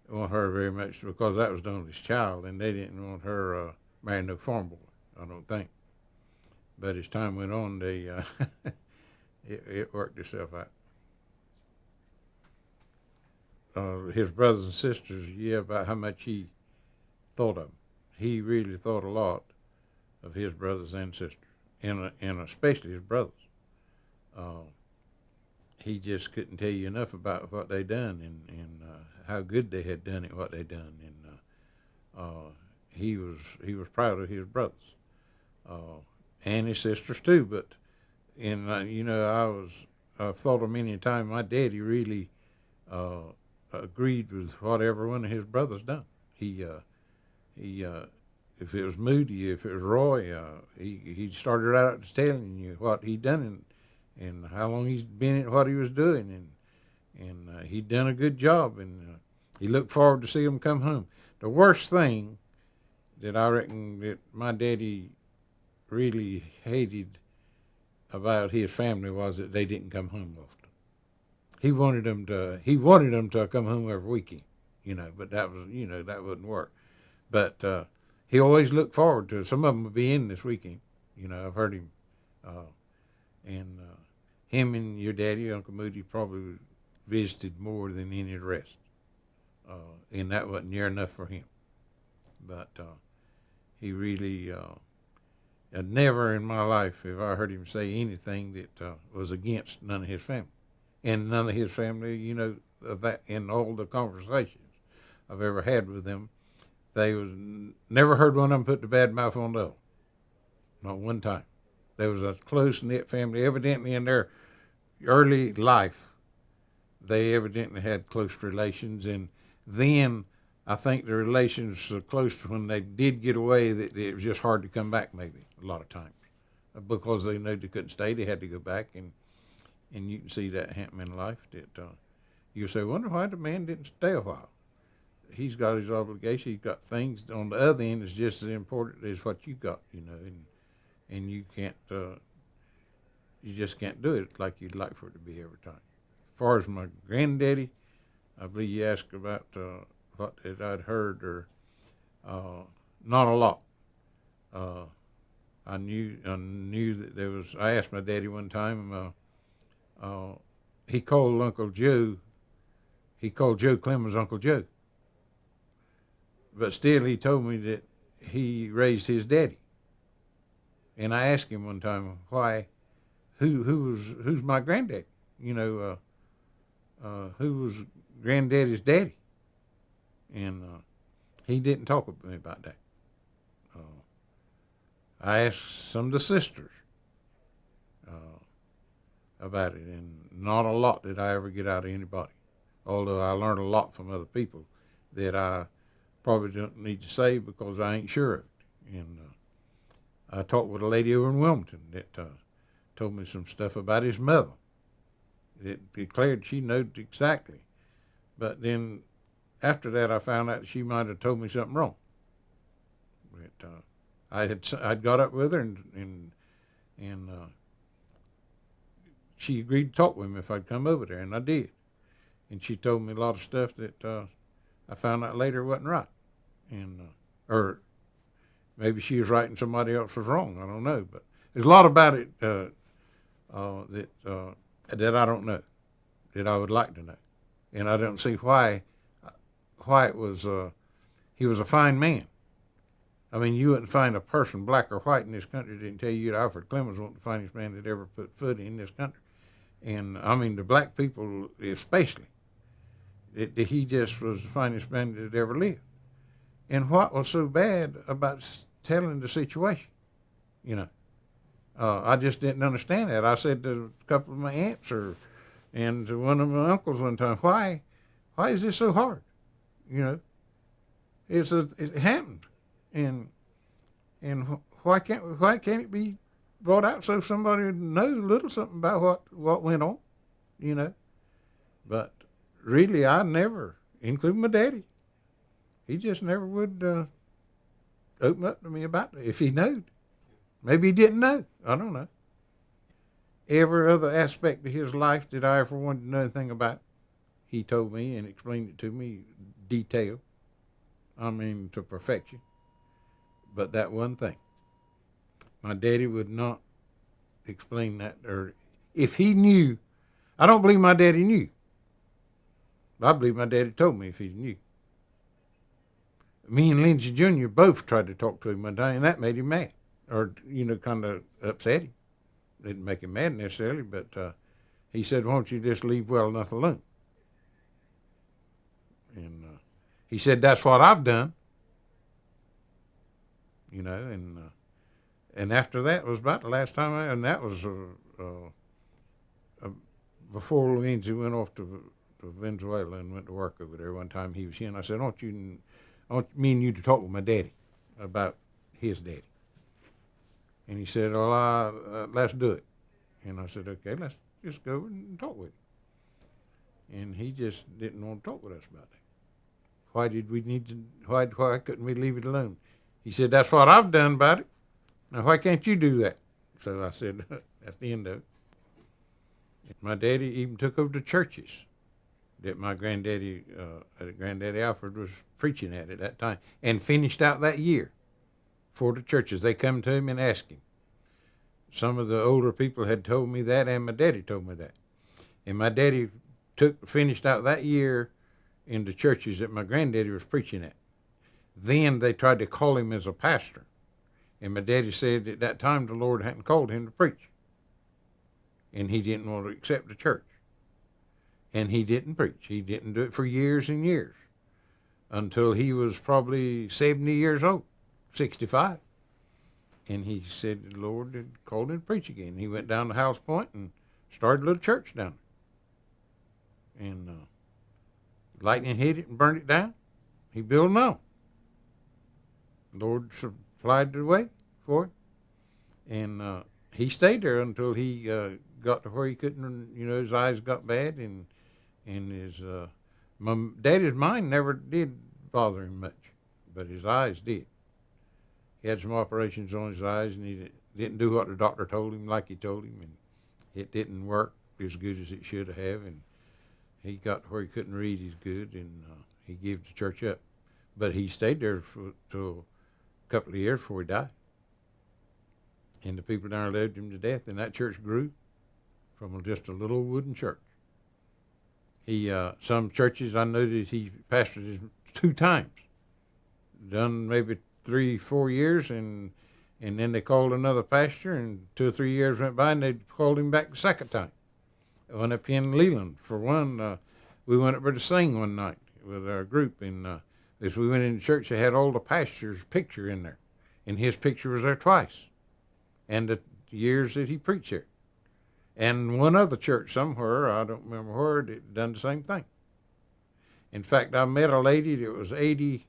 want her very much because that was the oldest child, and they didn't want her marrying no farm boy, I don't think. But as time went on, they it worked itself out. His brothers and sisters, about how much he thought of them. He really thought a lot of his brothers and sisters, and especially his brothers. He just couldn't tell you enough about what they done and how good they had done it, what they done, and he was proud of his brothers and his sisters too. But I've thought of many a time my daddy really agreed with whatever one of his brothers done. He if it was Moody, if it was Roy, he started out telling you what he done and how long he's been at what he was doing, and he done a good job, and he looked forward to see him come home. The worst thing that I reckon that my daddy really hated about his family was that they didn't come home often. He wanted them to come home every weekend, but that was that wouldn't work. But he always looked forward to it. Some of them would be in this weekend. I've heard him, and him and your daddy, Uncle Moody, probably visited more than any of the rest, and that wasn't near enough for him. But he really, never in my life have I heard him say anything that was against none of his family, and none of his family, that in all the conversations I've ever had with them. They was never heard one of them put the bad mouth on the other. Not one time. There was a close-knit family. Evidently in their early life, they evidently had close relations. And then I think the relations were so close to when they did get away that it was just hard to come back maybe a lot of times. Because they knew they couldn't stay, they had to go back. And you can see that happen in life. That you say, wonder why the man didn't stay a while. He's got his obligation. He's got things on the other end that's just as important as what you got, and you can't, you just can't do it like you'd like for it to be every time. As far as my granddaddy, I believe you asked about what I'd heard, or not a lot. I knew that there was. I asked my daddy one time. He called Uncle Joe. He called Joe Clemmons Uncle Joe. But still, he told me that he raised his daddy. And I asked him one time why, who's my granddaddy? Who was granddaddy's daddy? And he didn't talk with me about that. I asked some of the sisters about it, and not a lot did I ever get out of anybody. Although I learned a lot from other people that I probably don't need to say because I ain't sure of it. And I talked with a lady over in Wilmington that told me some stuff about his mother. It declared she knew exactly. But then after that, I found out she might have told me something wrong. But, I'd got up with her and she agreed to talk with me if I'd come over there, and I did. And she told me a lot of stuff that I found out later wasn't right, and or maybe she was right and somebody else was wrong. I don't know, but there's a lot about it that I don't know, that I would like to know, and I don't see why it was. He was a fine man. I mean, you wouldn't find a person, black or white, in this country that didn't tell you that Alfred Clemmons wasn't the finest man that ever put foot in this country. And I mean, the black people especially. He just was the finest man that ever lived. And what was so bad about telling the situation? You know, I just didn't understand that. I said to a couple of my aunts and to one of my uncles one time, why is this so hard? You know, it happened, and why can't it be brought out so somebody knows a little something about what went on? You know, but really, I never, including my daddy, he just never would open up to me about it. If he knew, maybe he didn't know. I don't know. Every other aspect of his life that I ever wanted to know anything about, he told me and explained it to me detail. I mean, to perfection. But that one thing, my daddy would not explain that, or if he knew, I don't believe my daddy knew. I believe my daddy told me if he knew. Me and Lindsey Jr. both tried to talk to him one day, and that made him mad, or, kind of upset him. Didn't make him mad necessarily, but he said, why don't you just leave well enough alone? And he said, that's what I've done. And after that was about the last time and that was before Lindsey went off to Venezuela and went to work over there. One time he was here, and I said, I want me and you to talk with my daddy about his daddy. And he said, well, let's do it. And I said, okay, let's just go and talk with him. And he just didn't want to talk with us about that. Why did we need to, why couldn't we leave it alone? He said, that's what I've done about it. Now, why can't you do that? So I said, that's the end of it. My daddy even took over the churches that my granddaddy Alfred was preaching at that time, and finished out that year for the churches. They come to him and asked him. Some of the older people had told me that, and my daddy told me that. And my daddy finished out that year in the churches that my granddaddy was preaching at. Then they tried to call him as a pastor. And my daddy said at that time the Lord hadn't called him to preach. And he didn't want to accept the church. And he didn't preach. He didn't do it for years and years, until he was probably 70 years old, 65. And he said the Lord had called him to preach again. He went down to House Point and started a little church down there. And lightning hit it and burned it down. He built another. The Lord supplied the way for it. And he stayed there until he got to where he couldn't, his eyes got bad, and his my daddy's mind never did bother him much, but his eyes did. He had some operations on his eyes, and he didn't do what the doctor told him like he told him, and it didn't work as good as it should have, and he got to where he couldn't read as good, and he gave the church up. But he stayed there till a couple of years before he died. And the people down there loved him to death, and that church grew from just a little wooden church. He some churches I know that he pastored 2 times, done maybe 3-4 years, and then they called another pastor, and 2 or 3 years went by, and they called him back the second time. I went up in Leland for one. We went up there to sing one night with our group, and as we went into church, they had all the pastor's picture in there, and his picture was there twice, and the years that he preached there. And one other church somewhere, I don't remember where, that done the same thing. In fact, I met a lady that was 86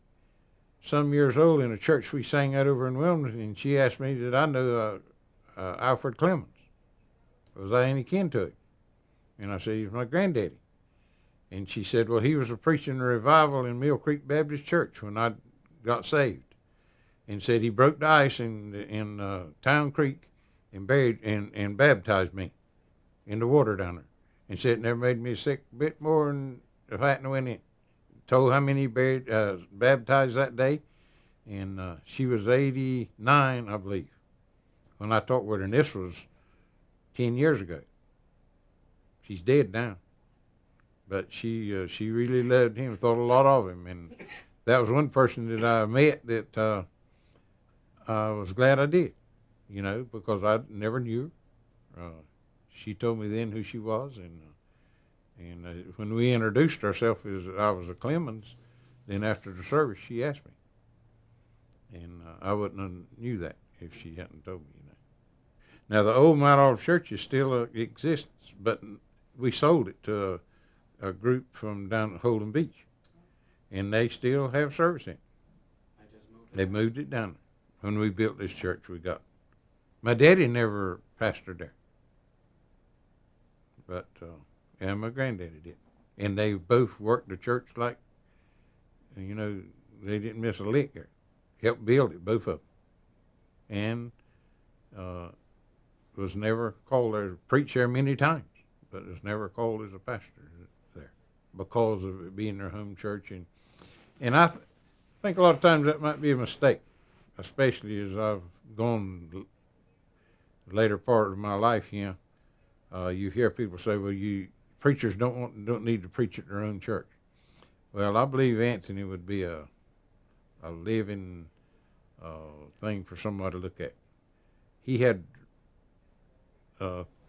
some years old in a church we sang at over in Wilmington, and she asked me, did I know Alfred Clemmons? Was I any kin to him? And I said, he's my granddaddy. And she said, well, he was preaching a revival in Mill Creek Baptist Church when I got saved. And said he broke the ice in Town Creek and baptized me in the water down there. And said it never made me sick a bit more than if I hadn't went in. Told how many baptized that day. And she was 89, I believe, when I talked with her. And this was 10 years ago. She's dead now. But she really loved him, thought a lot of him. And that was one person that I met that I was glad I did, you know, because I never knew her. She told me then who she was. And when we introduced ourselves as I was a Clemmons, then after the service, she asked me. And I wouldn't have knew that if she hadn't told me, you know. Now, the old Mount Olive Church is still in existence, but we sold it to a group from down at Holden Beach, and they still have service in it. They moved it down there. When we built this church we got. My daddy never pastored there, but and my granddaddy did. And they both worked the church like, you know, they didn't miss a lick there. Helped build it, both of them. And was never called there, preached there many times, but was never called as a pastor there because of it being their home church. And I think a lot of times that might be a mistake, especially as I've gone later part of my life. You know, you hear people say, "Well, preachers don't need to preach at their own church." Well, I believe Anthony would be a living thing for somebody to look at. He had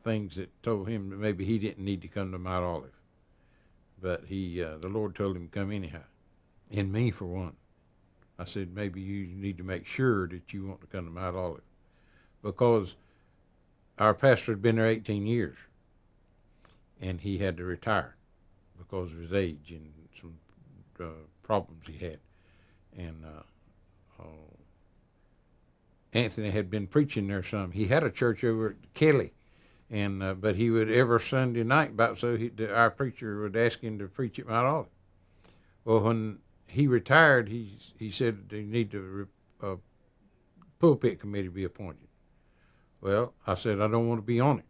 things that told him that maybe he didn't need to come to Mount Olive, but the Lord told him to come anyhow. And me, for one, I said, maybe you need to make sure that you want to come to Mount Olive, because our pastor had been there 18 years, and he had to retire because of his age and some problems he had. And Anthony had been preaching there some. He had a church over at Kelly, and but he would every Sunday night, about so our preacher would ask him to preach at Mount Olive. Well, when he retired, he said they need to pulpit committee be appointed. Well, I said I don't want to be on it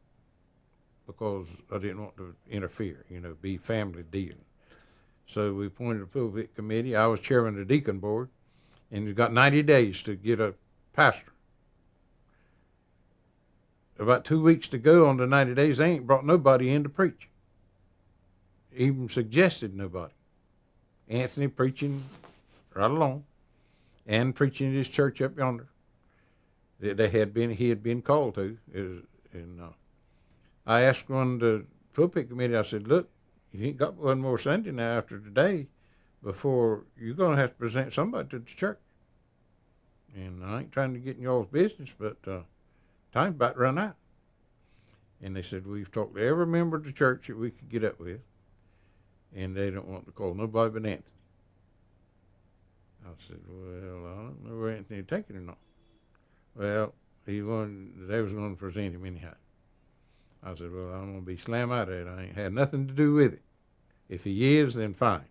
because I didn't want to interfere, you know, be family dealing. So we appointed a pulpit committee. I was chairman of the deacon board, and we got 90 days to get a pastor. About 2 weeks to go on the 90 days, they ain't brought nobody in to preach. Even suggested nobody. Anthony preaching right along, and preaching his church up yonder that he had been called to. And I asked one of the pulpit committee, I said, look, you ain't got one more Sunday now after today before you're going to have to present somebody to the church. And I ain't trying to get in y'all's business, but time's about to run out. And they said, we've talked to every member of the church that we could get up with, and they don't want to call nobody but Anthony. I said, well, I don't know where Anthony take it or not. Well, they was going to present him anyhow. I said, well, I'm going to be slam out of it. I ain't had nothing to do with it. If he is, then fine.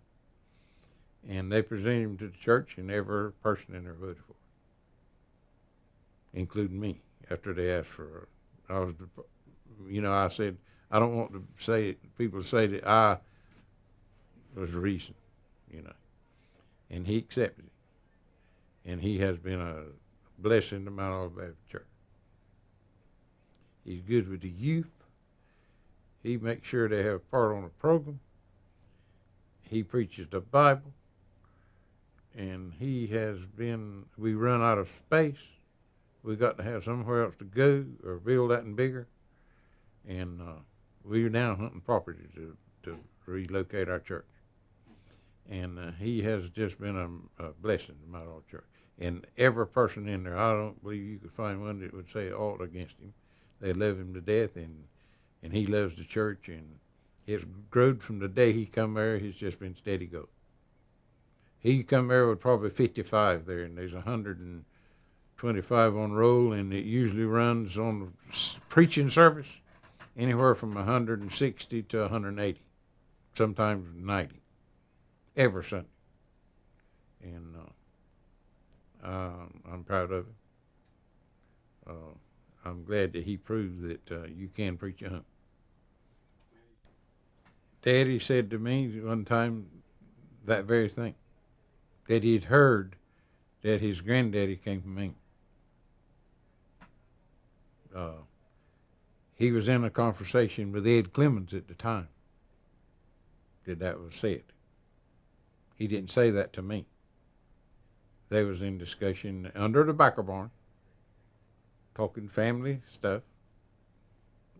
And they presented him to the church, and every person in there voted for it, including me, after they asked for it. I said, I don't want to say people say that I was the reason, you know. And he accepted it. And he has been a blessing to Mount Olive Baptist Church. He's good with the youth. He makes sure they have part on the program. He preaches the Bible. And we run out of space. We got to have somewhere else to go or build that and bigger. And we're now hunting property to relocate our church. And he has just been a blessing to my old church. And every person in there, I don't believe you could find one that would say aught against him. They love him to death, and he loves the church. And it's growed from the day he come there. He's just been steady go. He come there with probably 55 there, and there's 125 on roll, and it usually runs on preaching service anywhere from 160 to 180, sometimes 90, every Sunday. And I'm proud of it. I'm glad that he proved that you can preach at home. Daddy said to me one time that very thing, that he'd heard that his granddaddy came from England. He was in a conversation with Ed Clemmons at the time that was said. He didn't say that to me. They was in discussion under the backer barn, talking family stuff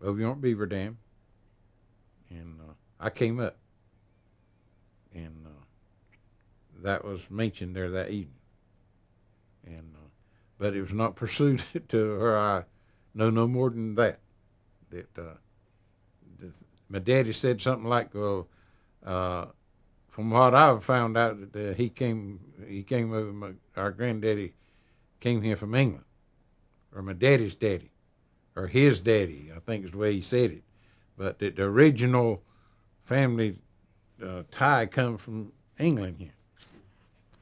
over on Beaver Dam, and I came up, and that was mentioned there that evening, and but it was not pursued to where I know no more than that. My daddy said something like, "Well, from what I've found out, that he came over. Our granddaddy came here from England, or my daddy's daddy, or his daddy. I think is the way he said it. But that the original family tie come from England here.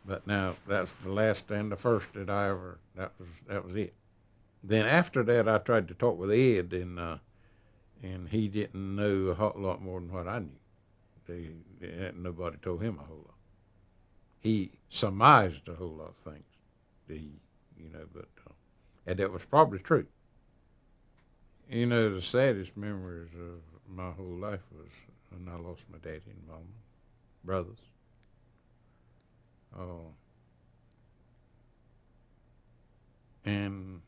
But now that's the last and the first that I ever. That was it. Then after that, I tried to talk with Ed, and he didn't know a whole lot more than what I knew. Nobody told him a whole lot. He surmised a whole lot of things that but and that was probably true. The saddest memories of my whole life was when I lost my daddy and mama, brothers. And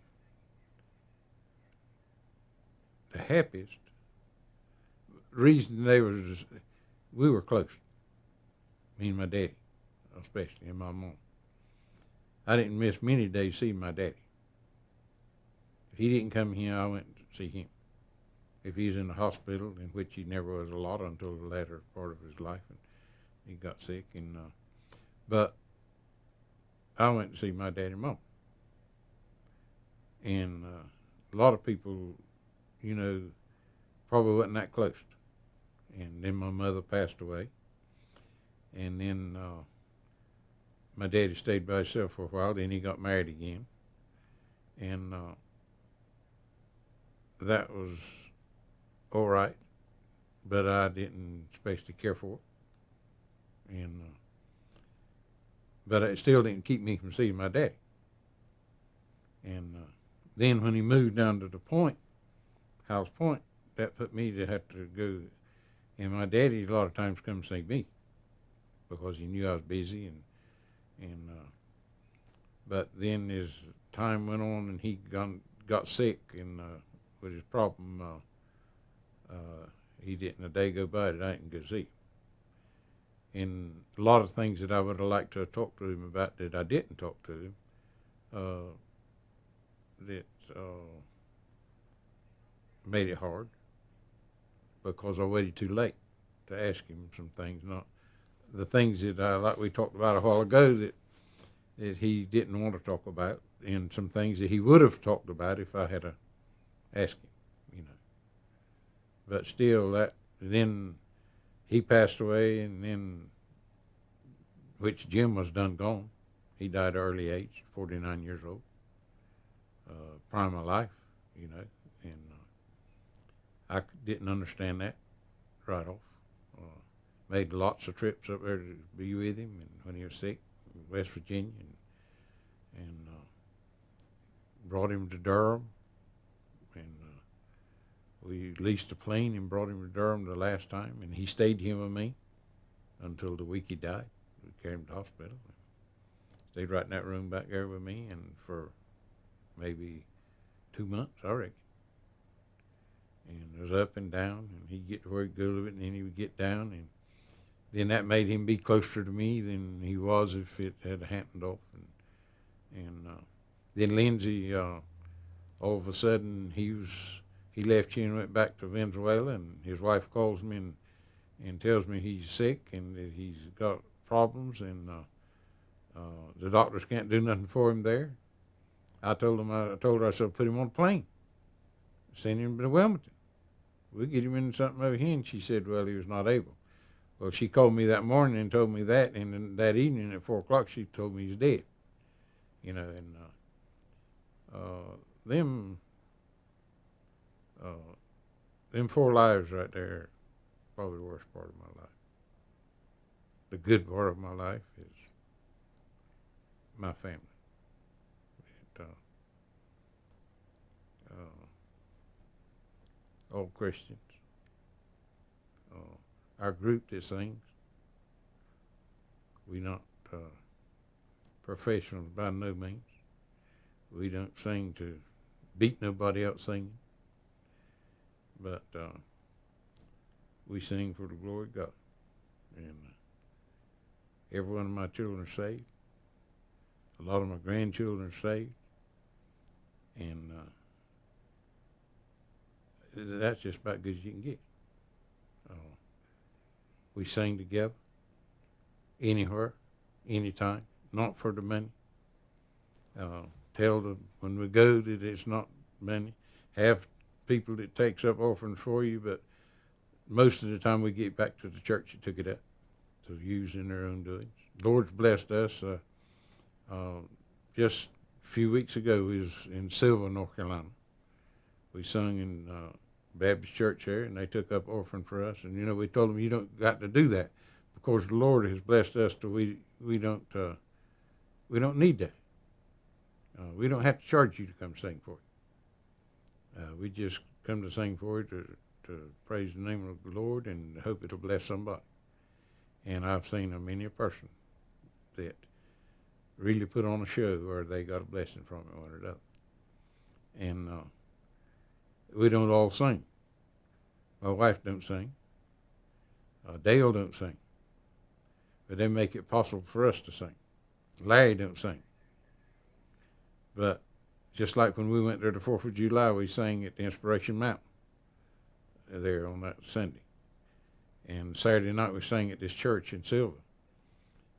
the happiest reason we were close, me and my daddy, especially, and my mom. I didn't miss many days seeing my daddy. If he didn't come here, I went to see him. If he's in the hospital, in which he never was a lot until the latter part of his life, and he got sick, but I went to see my daddy and mom. And a lot of people, probably wasn't that close. And then my mother passed away. And then my daddy stayed by himself for a while. Then he got married again. And that was all right. But I didn't especially care for it. And but it still didn't keep me from seeing my daddy. And then when he moved down to the Point, House Point, that put me to have to go. And my daddy a lot of times come see me because he knew I was busy, but then as time went on and he got sick, and with his problem, he didn't a day go by that I didn't go see him. And a lot of things that I would have liked to have talked to him about that I didn't talk to him, that made it hard because I waited too late to ask him some things, not the things that like we talked about a while ago that he didn't want to talk about, and some things that he would have talked about if I had asked him, But still, then he passed away, and then, which Jim was done gone. He died at an early age, 49 years old, prime of life, and I didn't understand that right off. Made lots of trips up there to be with him, and when he was sick, in West Virginia, and brought him to Durham, and we leased a plane and brought him to Durham the last time, and he stayed here with me until the week he died. We carried him to the hospital. Stayed right in that room back there with me, and for maybe 2 months, I reckon. And it was up and down, and he'd get to where he'd go a little bit, and then he would get down, and then that made him be closer to me than he was if it had happened off. And then Lindsay, all of a sudden, he left here and went back to Venezuela, and his wife calls me and tells me he's sick and that he's got problems, and The doctors can't do nothing for him there. I told her, I said, put him on a plane, send him to Wilmington. We'll get him in something over here. And she said, well, he was not able. Well, she called me that morning and told me that, and then that evening at 4 o'clock, she told me he's dead. You know, and them 4 lives right there are probably the worst part of my life. The good part of my life is my family. All Christians. Our group that sings. We not professionals by no means. We don't sing to beat nobody else singing. But we sing for the glory of God. And every one of my children are saved. A lot of my grandchildren are saved. And that's just about good as you can get. We sing together, anywhere, anytime, not for the money. Tell them when we go that it's not money. Have people that takes up offerings for you, but most of the time we get back to the church that took it up to use in their own doings. The Lord's blessed us. Just a few weeks ago, we was in Silva, North Carolina. We sung in Baptist church there, and they took up offering for us. And, you know, we told them, you don't got to do that because the Lord has blessed us to we don't need that. We don't have to charge you to come sing for you. We just come to sing for you to praise the name of the Lord and hope it'll bless somebody. And I've seen many a person that really put on a show or they got a blessing from it, one or the other. And we don't all sing. My wife don't sing. Dale don't sing. But they make it possible for us to sing. Larry don't sing. But just like when we went there the 4th of July, we sang at the Inspiration Mountain there on that Sunday. And Saturday night we sang at this church in Silva.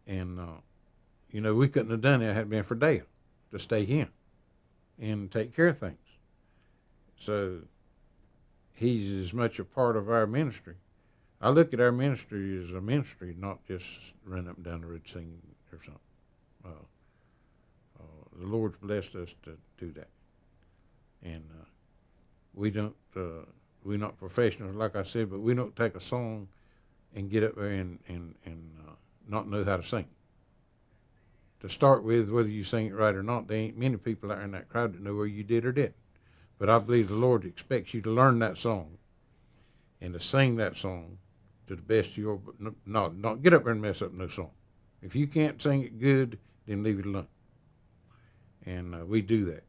And, you know, we couldn't have done it if it hadn't been for Dale to stay here and take care of things. So he's as much a part of our ministry. I look at our ministry as a ministry, not just running up and down the road singing or something. The Lord's blessed us to do that. And we're not professionals, like I said, but we don't take a song and get up there and not know how to sing. To start with, whether you sing it right or not, there ain't many people out there in that crowd that know whether you did or didn't. But I believe the Lord expects you to learn that song and to sing that song to the best of your, not get up there and mess up no song. If you can't sing it good, then leave it alone. And we do that.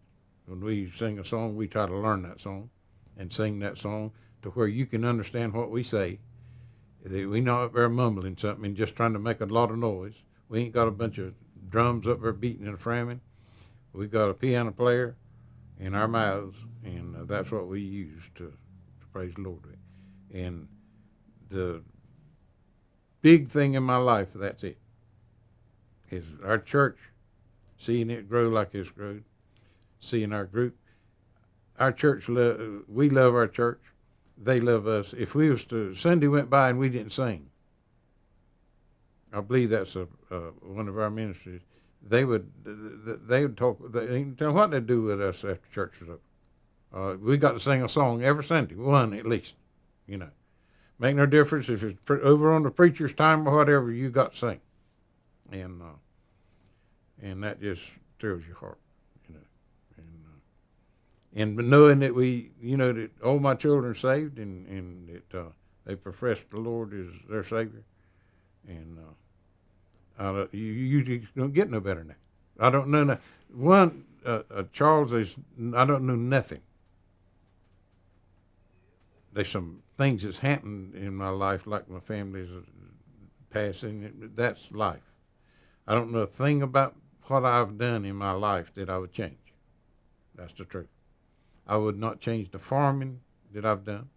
When we sing a song, we try to learn that song and sing that song to where you can understand what we say. We're not up there mumbling something and just trying to make a lot of noise. We ain't got a bunch of drums up there beating and framming. We got a piano player in our mouths, and that's what we use to praise the Lord with. And the big thing in my life, that's it, is our church, seeing it grow like it's grown, seeing our group. Our church, we love our church. They love us. If we was to, Sunday went by and we didn't sing, I believe that's one of our ministries. They would talk. They didn't tell what they'd do with us after church was over. We got to sing a song every Sunday, one at least. You know, make no difference if it's over on the preacher's time or whatever. You got to sing, and that just thrills your heart. You know, and knowing that that all my children are saved and that they profess the Lord as their Savior, and you don't get no better than that. I don't know Charles I don't know nothing. There's some things that's happened in my life, like my family's passing. That's life. I don't know a thing about what I've done in my life that I would change. That's the truth. I would not change the farming that I've done.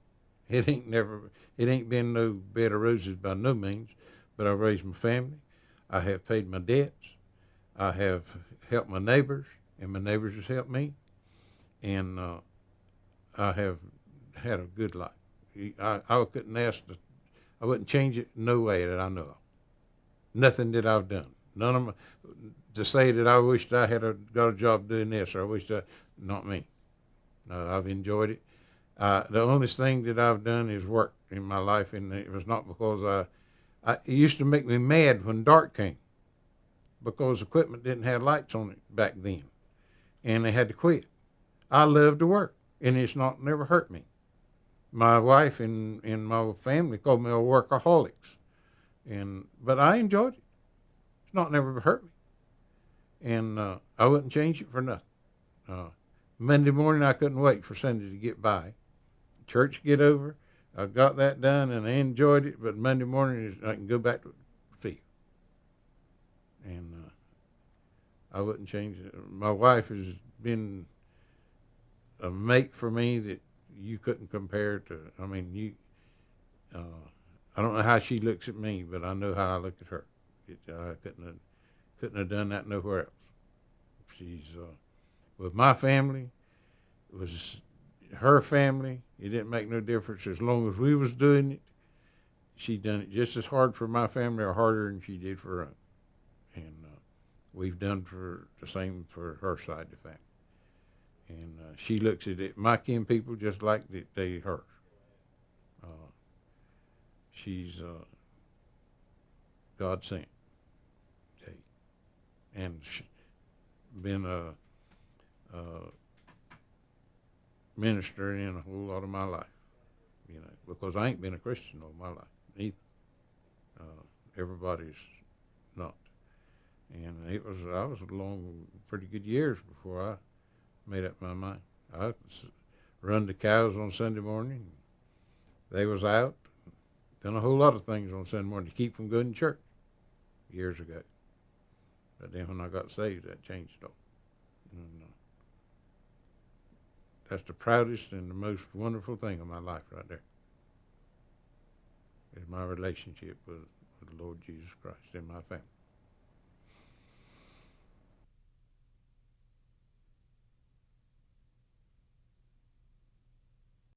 It ain't been no bed of roses by no means, but I've raised my family. I have paid my debts. I have helped my neighbors, and my neighbors has helped me, and I have had a good life. I couldn't I wouldn't change it no way that I know of. Nothing that I've done. None of my, to say that I wished I had got a job doing this, or I wished not me. No, I've enjoyed it. The only thing that I've done is work in my life, and it was not because it used to make me mad when dark came, because equipment didn't have lights on it back then, and they had to quit. I love to work, and it's not never hurt me. My wife and my family called me a workaholics, but I enjoyed it. It's not never hurt me, and I wouldn't change it for nothing. Uh, Monday morning I couldn't wait for Sunday to get by, church get over. I got that done and I enjoyed it. But Monday morning I can go back to the field, and I wouldn't change it. My wife has been a mate for me that you couldn't compare to. I mean, I don't know how she looks at me, but I know how I look at her. I couldn't have done that nowhere else. She's with my family. It was her family. It didn't make no difference as long as we was doing it. She done it just as hard for my family, or harder than she did for her own. And we've done for the same for her side of the family. And she looks at it, my kin people, just like they hers. Uh, she's God sent, and been a minister in a whole lot of my life, because I ain't been a Christian all my life either. Everybody's not, and I was along pretty good years before I made up my mind. I run the cows on Sunday morning. They was out, done a whole lot of things on Sunday morning to keep from going to church years ago. But then when I got saved, that changed it all. And, that's the proudest and the most wonderful thing of my life right there, is my relationship with the Lord Jesus Christ and my family.